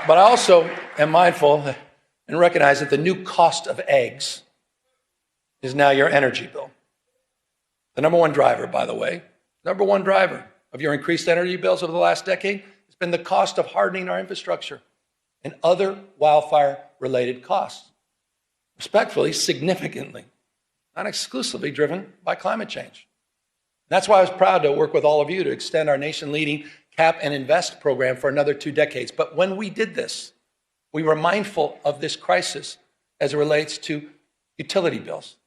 But I also am mindful and recognize that the new cost of eggs is now your energy bill. The number one driver, by the way, number one driver of your increased energy bills over the last decade has been the cost of hardening our infrastructure and other wildfire-related costs. Respectfully, significantly, not exclusively driven by climate change. That's why I was proud to work with all of you to extend our nation-leading Cap and Invest program for another 2 decades. But when we did this, we were mindful of this crisis as it relates to utility bills.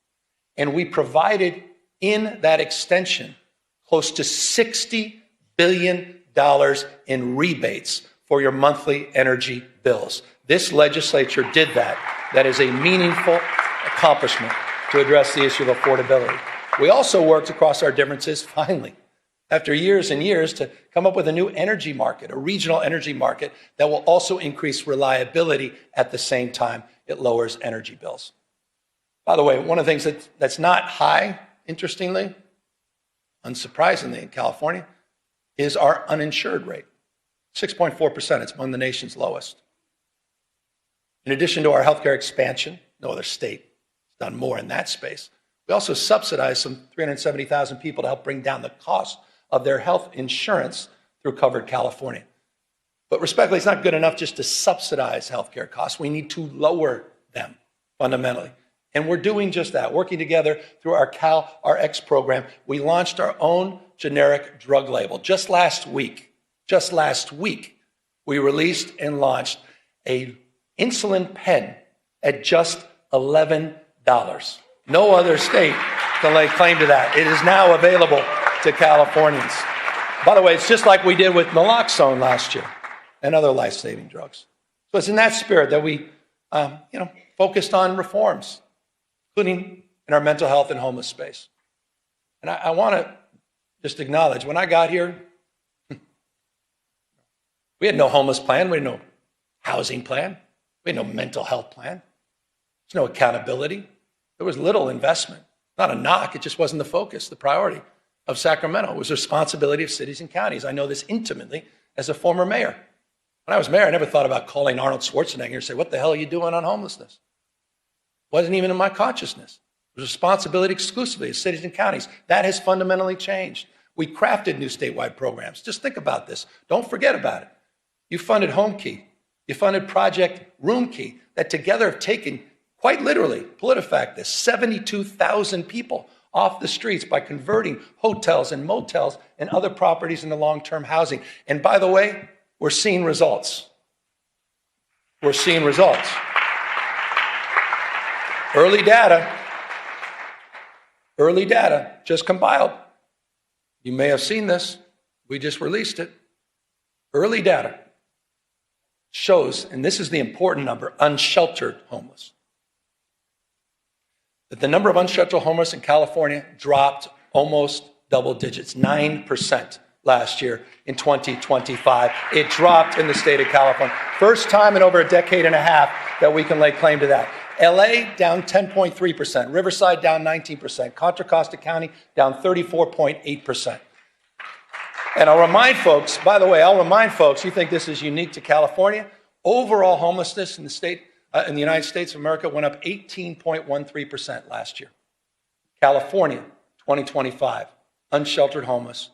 And we provided in that extension close to $60 billion in rebates for your monthly energy bills. This legislature did that. That is a meaningful accomplishment to address the issue of affordability. We also worked across our differences, finally, after years and years, to come up with a new energy market, a regional energy market that will also increase reliability at the same time it lowers energy bills. By the way, one of the things that's not high, interestingly, unsurprisingly in California, is our uninsured rate. 6.4%, it's among the nation's lowest. In addition to our healthcare expansion, no other state has done more in that space. We also subsidize some 370,000 people to help bring down the cost of their health insurance through Covered California. But respectfully, it's not good enough just to subsidize healthcare costs. We need to lower them fundamentally. And we're doing just that, working together through our CalRx program. We launched our own generic drug label. Just last week, we released and launched a insulin pen at just $11. No other state can lay claim to that. It is now available to Californians. By the way, it's just like we did with naloxone last year and other life-saving drugs. So it's in that spirit that we focused on reforms, including in our mental health and homeless space. And I want to just acknowledge, when I got here, we had no homeless plan, we had no housing plan, we had no mental health plan, there's no accountability. There was little investment. Not a knock, it just wasn't the focus, the priority of Sacramento. It was the responsibility of cities and counties. I know this intimately as a former mayor. When I was mayor, I never thought about calling Arnold Schwarzenegger and say, what the hell are you doing on homelessness? Wasn't even in my consciousness. It was responsibility exclusively of cities and counties. That has fundamentally changed. We crafted new statewide programs. Just think about this. Don't forget about it. You funded Home Key. You funded Project Room Key, that together have taken, quite literally, PolitiFact this, 72,000 people off the streets by converting hotels and motels and other properties into long-term housing. And by the way, we're seeing results. We're seeing results. Early data just compiled. You may have seen this. We just released it. Early data shows, and this is the important number, unsheltered homeless, that the number of unsheltered homeless in California dropped almost double digits, 9% last year in 2025. It dropped in the state of California. First time in over a decade and a half that we can lay claim to that. LA down 10.3%, Riverside down 19%, Contra Costa County down 34.8%. And I'll remind folks, by the way, you think this is unique to California? Overall homelessness in the United States of America went up 18.13% last year. California, 2025, unsheltered homeless,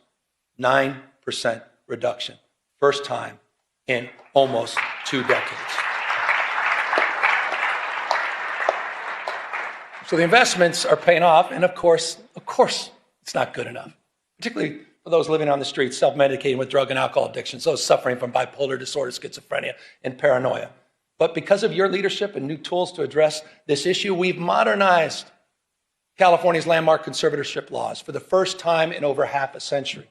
9% reduction. First time in almost 2 decades. So the investments are paying off, and of course, it's not good enough, particularly for those living on the streets, self-medicating with drug and alcohol addictions, those suffering from bipolar disorder, schizophrenia, and paranoia. But because of your leadership and new tools to address this issue, we've modernized California's landmark conservatorship laws for the first time in over half a century.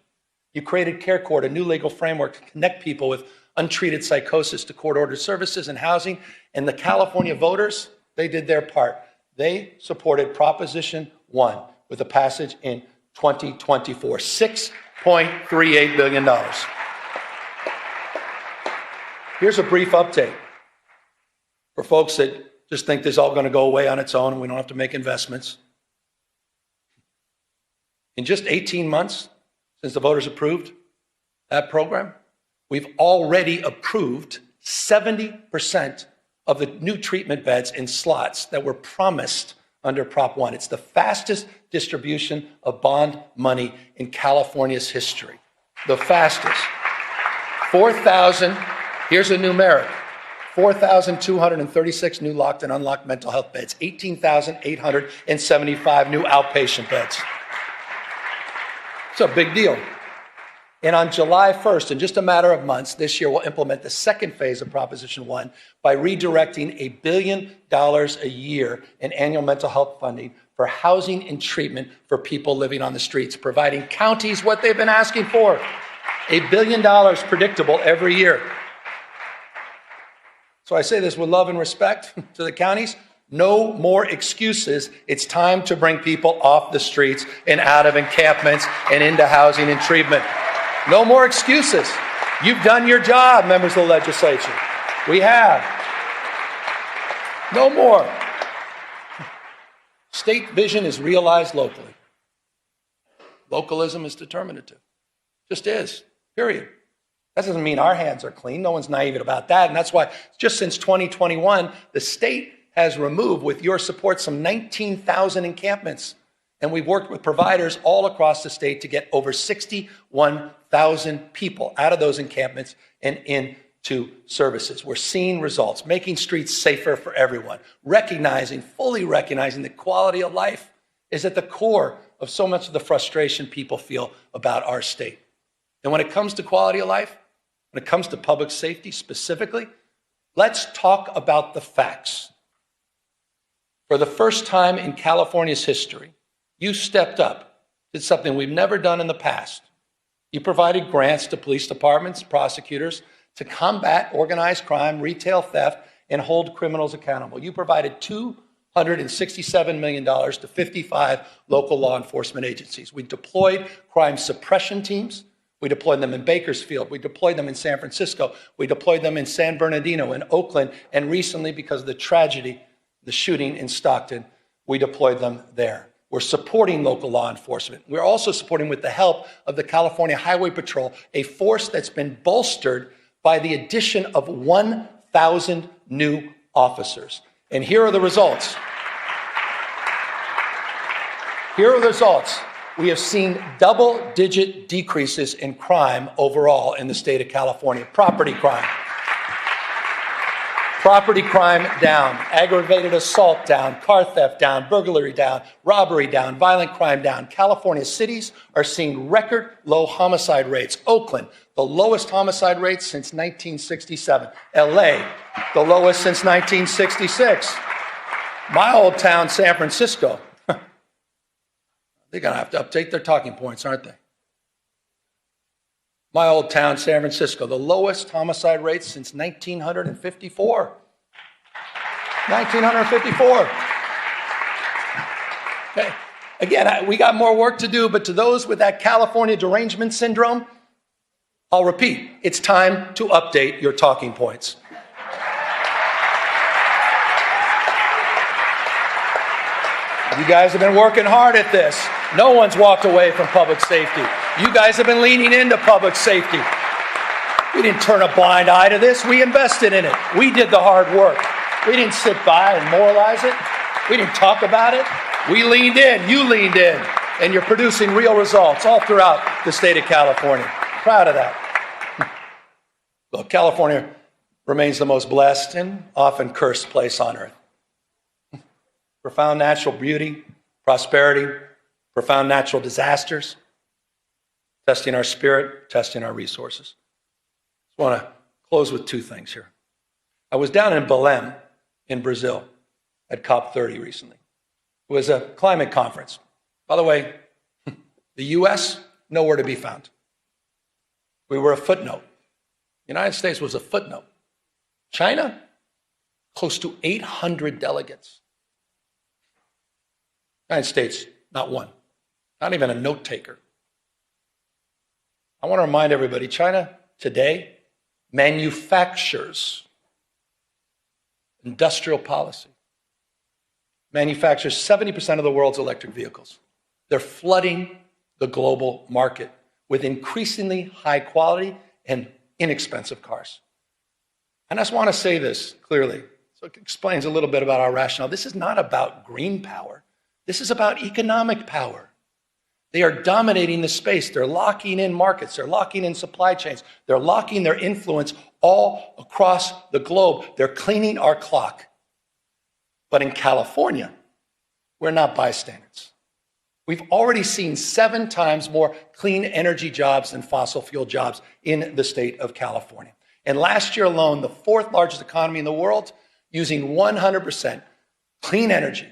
You created Care Court, a new legal framework to connect people with untreated psychosis to court-ordered services and housing. And the California voters, they did their part. They supported Proposition 1 with a passage in 2024, $6.38 billion. Here's a brief update for folks that just think this is all going to go away on its own and we don't have to make investments. In just 18 months, since the voters approved that program, we've already approved 70% of the new treatment beds and slots that were promised under Prop 1. It's the fastest distribution of bond money in California's history. The fastest. 4,000, here's a numeric, 4,236 new locked and unlocked mental health beds, 18,875 new outpatient beds. It's a big deal. And on July 1st, in just a matter of months, this year, we'll implement the second phase of Proposition 1 by redirecting $1 billion a year in annual mental health funding for housing and treatment for people living on the streets, providing counties what they've been asking for, $1 billion predictable every year. So I say this with love and respect to the counties. No more excuses. It's time to bring people off the streets and out of encampments and into housing and treatment. No more excuses. You've done your job, members of the legislature. We have. No more. State vision is realized locally. Localism is determinative. Just is. Period. That doesn't mean our hands are clean. No one's naive about that. And that's why just since 2021, the state has removed, with your support, some 19,000 encampments. And we've worked with providers all across the state to get over 61,000 people out of those encampments and into services. We're seeing results, making streets safer for everyone, fully recognizing that quality of life is at the core of so much of the frustration people feel about our state. And when it comes to quality of life, when it comes to public safety specifically, let's talk about the facts. For the first time in California's history, you stepped up, did something we've never done in the past. You provided grants to police departments, prosecutors, to combat organized crime, retail theft, and hold criminals accountable. You provided $267 million to 55 local law enforcement agencies. We deployed crime suppression teams. We deployed them in Bakersfield. We deployed them in San Francisco. We deployed them in San Bernardino, in Oakland, and recently, because of the tragedy, the shooting in Stockton, we deployed them there. We're supporting local law enforcement. We're also supporting, with the help of the California Highway Patrol, a force that's been bolstered by the addition of 1,000 new officers. And here are the results. Here are the results. We have seen double-digit decreases in crime overall in the state of California. Property crime. Property crime down, aggravated assault down, car theft down, burglary down, robbery down, violent crime down. California cities are seeing record low homicide rates. Oakland, the lowest homicide rates since 1967. LA, the lowest since 1966. My old town, San Francisco, they're going to have to update their talking points, aren't they? My old town, San Francisco, the lowest homicide rates since 1954. 1954. Okay. Again, we got more work to do, but to those with that California derangement syndrome, I'll repeat, it's time to update your talking points. You guys have been working hard at this. No one's walked away from public safety. You guys have been leaning into public safety. We didn't turn a blind eye to this. We invested in it. We did the hard work. We didn't sit by and moralize it. We didn't talk about it. We leaned in. You leaned in. And you're producing real results all throughout the state of California. Proud of that. Look, California remains the most blessed and often cursed place on earth. Profound natural beauty, prosperity, profound natural disasters, testing our spirit, testing our resources. I want to close with two things here. I was down in Belém in Brazil at COP30 recently. It was a climate conference. By the way, the U.S., nowhere to be found. We were a footnote. The United States was a footnote. China, close to 800 delegates. United States, not one, not even a note taker. I want to remind everybody, China today manufactures industrial policy, manufactures 70% of the world's electric vehicles. They're flooding the global market with increasingly high quality and inexpensive cars. And I just want to say this clearly, so it explains a little bit about our rationale. This is not about green power. This is about economic power. They are dominating the space. They're locking in markets. They're locking in supply chains. They're locking their influence all across the globe. They're cleaning our clock. But in California, we're not bystanders. We've already seen 7 times more clean energy jobs than fossil fuel jobs in the state of California. And last year alone, the 4th largest economy in the world, using 100% clean energy,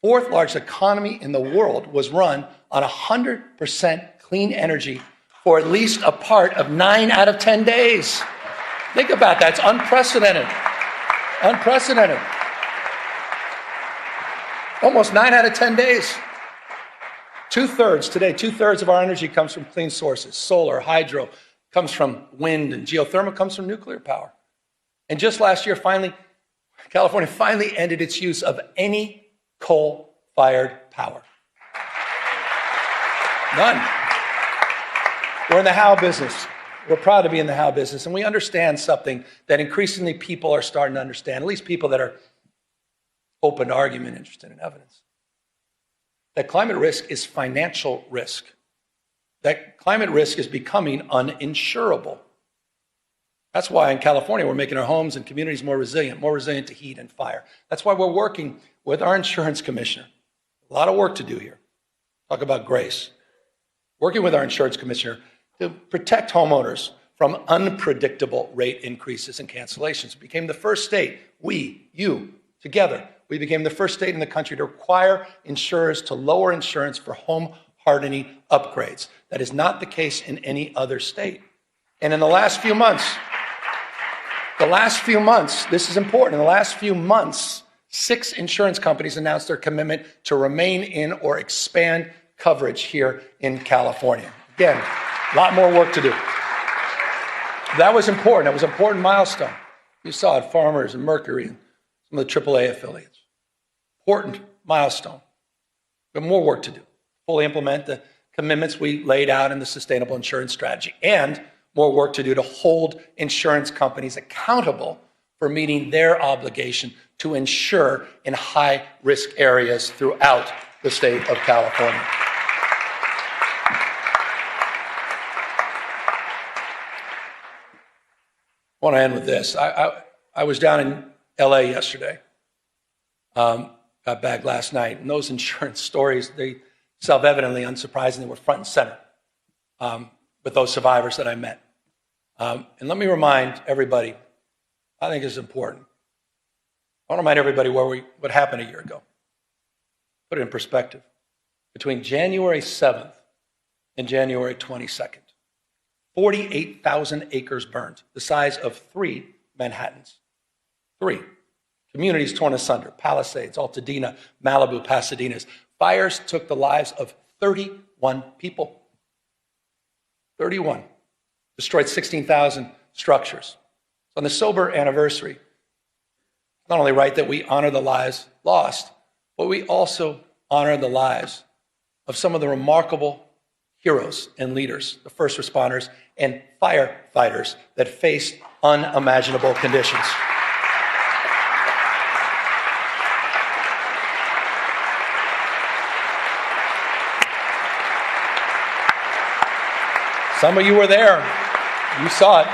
4th largest economy in the world was run on 100% clean energy for at least a part of 9 out of 10 days. Think about that. It's unprecedented. Unprecedented. Almost 9 out of 10 days. 2/3 today, 2/3 of our energy comes from clean sources. Solar, hydro, comes from wind, and geothermal comes from nuclear power. And just last year, California finally ended its use of any coal-fired power. None. We're in the how business. We're proud to be in the how business, and we understand something that increasingly people are starting to understand, at least people that are open to argument, interested in evidence. That climate risk is financial risk. That climate risk is becoming uninsurable. That's why in California we're making our homes and communities more resilient to heat and fire. That's why we're working with our insurance commissioner. A lot of work to do here. Talk about grace. Working with our insurance commissioner to protect homeowners from unpredictable rate increases and cancellations. We became the first state, together, we became the first state in the country to require insurers to lower insurance for home hardening upgrades. That is not the case in any other state. And in the last few months, this is important, in the last few months, 6 insurance companies announced their commitment to remain in or expand coverage here in California. Again, a lot more work to do. That was important. That was an important milestone. You saw it, Farmers and Mercury and some of the AAA affiliates. Important milestone. We have more work to do. Fully implement the commitments we laid out in the sustainable insurance strategy, and more work to do to hold insurance companies accountable for meeting their obligation to insure in high-risk areas throughout the state of California. I want to end with this. I was down in LA yesterday, got back last night, and those insurance stories, they self-evidently, unsurprisingly, were front and center with those survivors that I met. And let me remind everybody, I think it's important. I want to remind everybody what happened a year ago. Put it in perspective. Between January 7th and January 22nd, 48,000 acres burned, the size of 3 Manhattans. 3. Communities torn asunder, Palisades, Altadena, Malibu, Pasadena's. Fires took the lives of 31 people. 31. Destroyed 16,000 structures. So on the sober anniversary, it's not only right that we honor the lives lost, but we also honor the lives of some of the remarkable heroes and leaders, the first responders and firefighters that faced unimaginable conditions. Some of you were there. You saw it.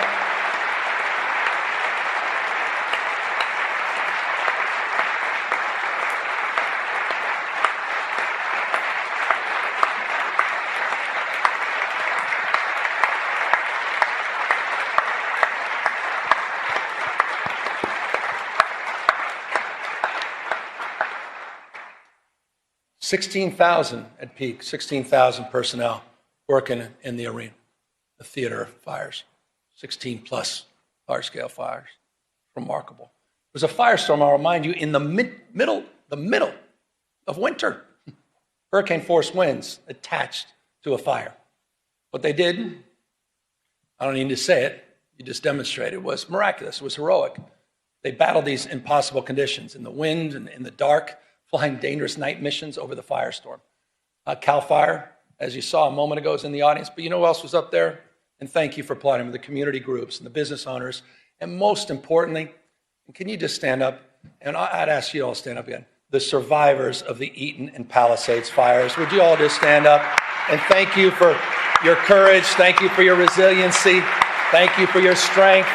$16,000 at peak, 16,000 personnel working in the arena. the theater fires, 16 plus large-scale fires. Remarkable. It was a firestorm, I'll remind you, in the middle of winter. Hurricane force winds attached to a fire. What they did, I don't need to say it, you just demonstrated, it was miraculous, it was heroic. They battled these impossible conditions in the wind and in the dark, flying dangerous night missions over the firestorm. CAL FIRE, as you saw a moment ago, is in the audience, but you know who else was up there? And thank you for applauding them, the community groups and the business owners, and most importantly, and can you just stand up? And I'd ask you all to stand up again. The survivors of the Eaton and Palisades fires. Would you all just stand up? And thank you for your courage. Thank you for your resiliency. Thank you for your strength.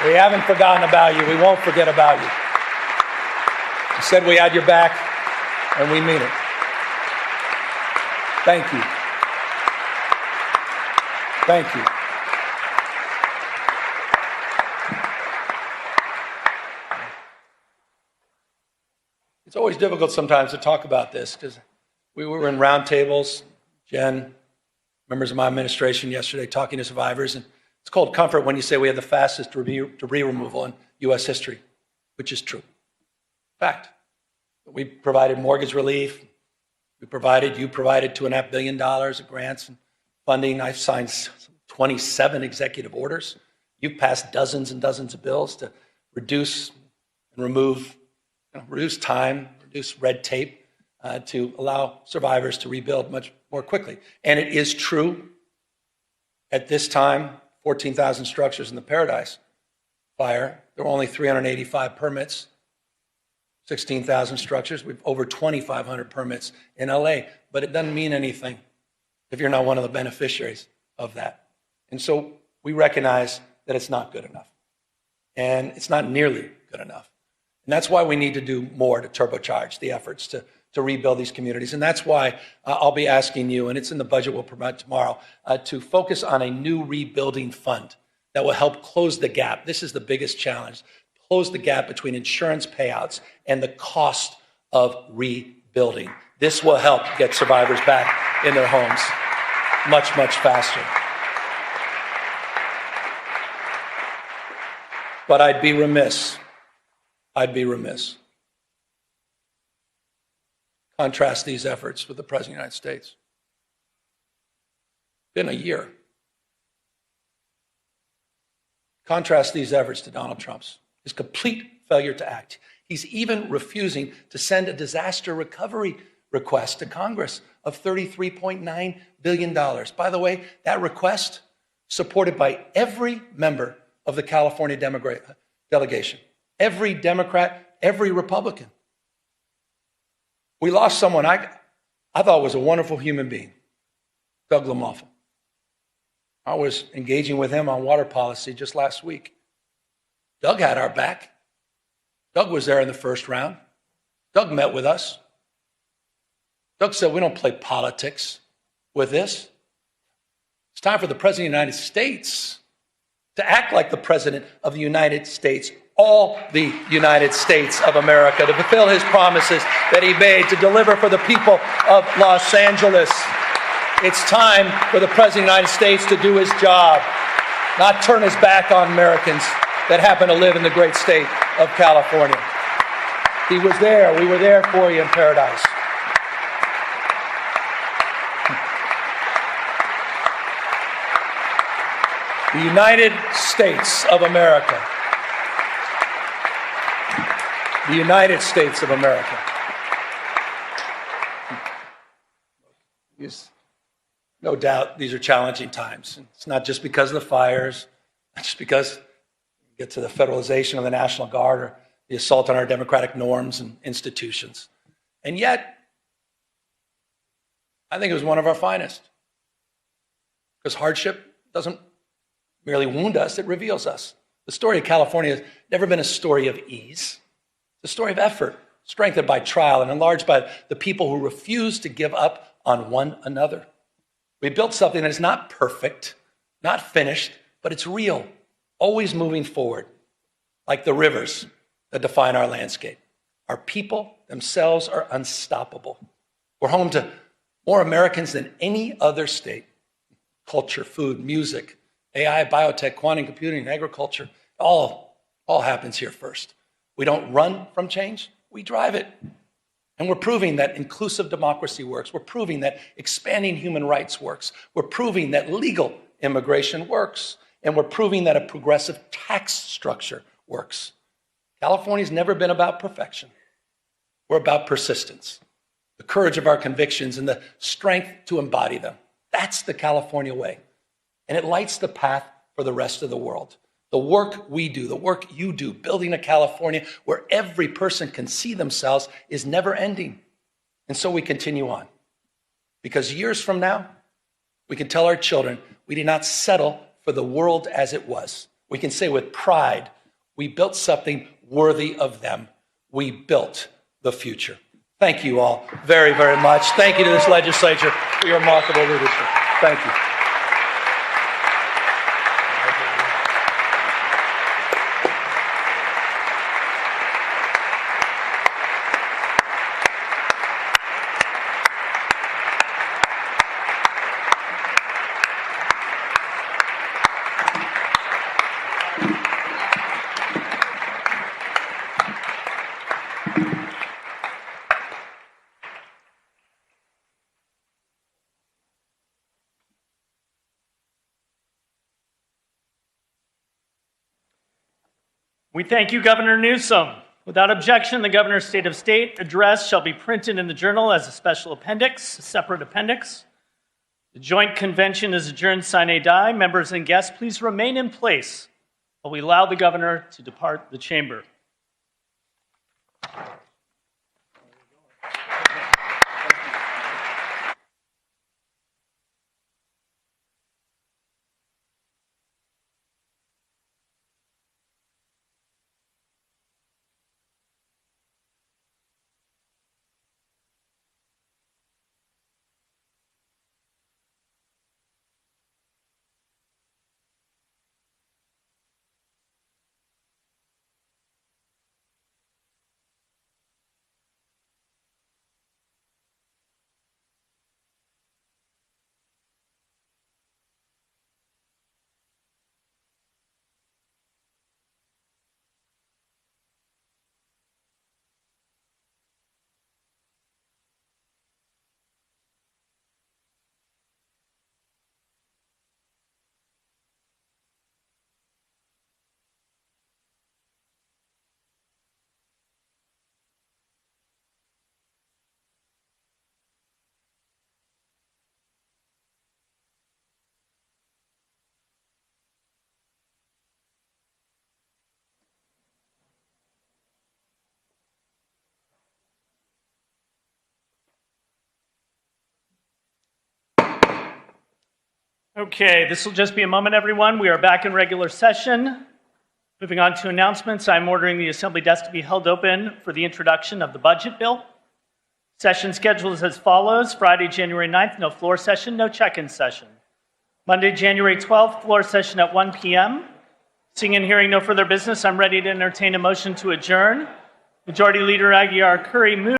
We haven't forgotten about you. We won't forget about you. We said we had your back, and we mean it. Thank you. Thank you. It's always difficult sometimes to talk about this because we were in roundtables, Jen, members of my administration yesterday talking to survivors, and it's called comfort when you say we have the fastest debris removal in U.S. history, which is true. Fact. We provided mortgage relief. You provided $2.5 billion of grants and funding. I've signed 27 executive orders. You've passed dozens and dozens of bills to reduce and reduce time, reduce red tape to allow survivors to rebuild much more quickly. And it is true, at this time, 14,000 structures in the Paradise fire. There were only 385 permits, 16,000 structures. We've over 2,500 permits in LA, but it doesn't mean anything if you're not one of the beneficiaries of that. And so we recognize that it's not good enough. And it's not nearly good enough. And that's why we need to do more to turbocharge the efforts to rebuild these communities. And that's why I'll be asking you, and it's in the budget we'll provide tomorrow, to focus on a new rebuilding fund that will help close the gap. This is the biggest challenge. Close the gap between insurance payouts and the cost of rebuilding. This will help get survivors back in their homes much, much faster. But I'd be remiss. Contrast these efforts with the President of the United States. Been a year. Contrast these efforts to Donald Trump's. His complete failure to act. He's even refusing to send a disaster recovery request to Congress of $33.9 billion. By the way, that request supported by every member of the California delegation. Every Democrat, every Republican. We lost someone I thought was a wonderful human being, Doug LaMalfa. I was engaging with him on water policy just last week. Doug had our back. Doug was there in the first round. Doug met with us. Doug said, we don't play politics with this. It's time for the President of the United States to act like the President of the United States, all the United States of America, to fulfill his promises that he made, to deliver for the people of Los Angeles. It's time for the President of the United States to do his job, not turn his back on Americans that happen to live in the great state of California. He was there. We were there for you in Paradise. The United States of America. The United States of America. No doubt these are challenging times. It's not just because of the fires, not just because we get to the federalization of the National Guard or the assault on our democratic norms and institutions. And yet, I think it was one of our finest. Because hardship doesn't merely wound us, it reveals us. The story of California has never been a story of ease. It's a story of effort, strengthened by trial and enlarged by the people who refuse to give up on one another. We built something that is not perfect, not finished, but it's real, always moving forward, like the rivers that define our landscape. Our people themselves are unstoppable. We're home to more Americans than any other state. Culture, food, music, AI, biotech, quantum computing, agriculture, all happens here first. We don't run from change, we drive it. And we're proving that inclusive democracy works. We're proving that expanding human rights works. We're proving that legal immigration works. And we're proving that a progressive tax structure works. California's never been about perfection. We're about persistence, the courage of our convictions, and the strength to embody them. That's the California way. And it lights the path for the rest of the world. The work we do, the work you do, building a California where every person can see themselves is never ending. And so we continue on. Because years from now, we can tell our children we did not settle for the world as it was. We can say with pride, we built something worthy of them. We built the future. Thank you all very, very much. Thank you to this legislature for your remarkable leadership. Thank you. We thank you, Governor Newsom. Without objection, the Governor's State of State address shall be printed in the Journal as a special appendix, a separate appendix. The joint convention is adjourned sine die. Members and guests, please remain in place while we allow the Governor to depart the chamber. Okay, this will just be a moment, everyone. We are back in regular session. Moving on to announcements, I'm ordering the Assembly desk to be held open for the introduction of the budget bill. Session schedule is as follows. Friday, January 9th, no floor session, no check-in session. Monday, January 12th, floor session at 1 p.m. Seeing and hearing no further business, I'm ready to entertain a motion to adjourn. Majority Leader Aguiar Curry moves.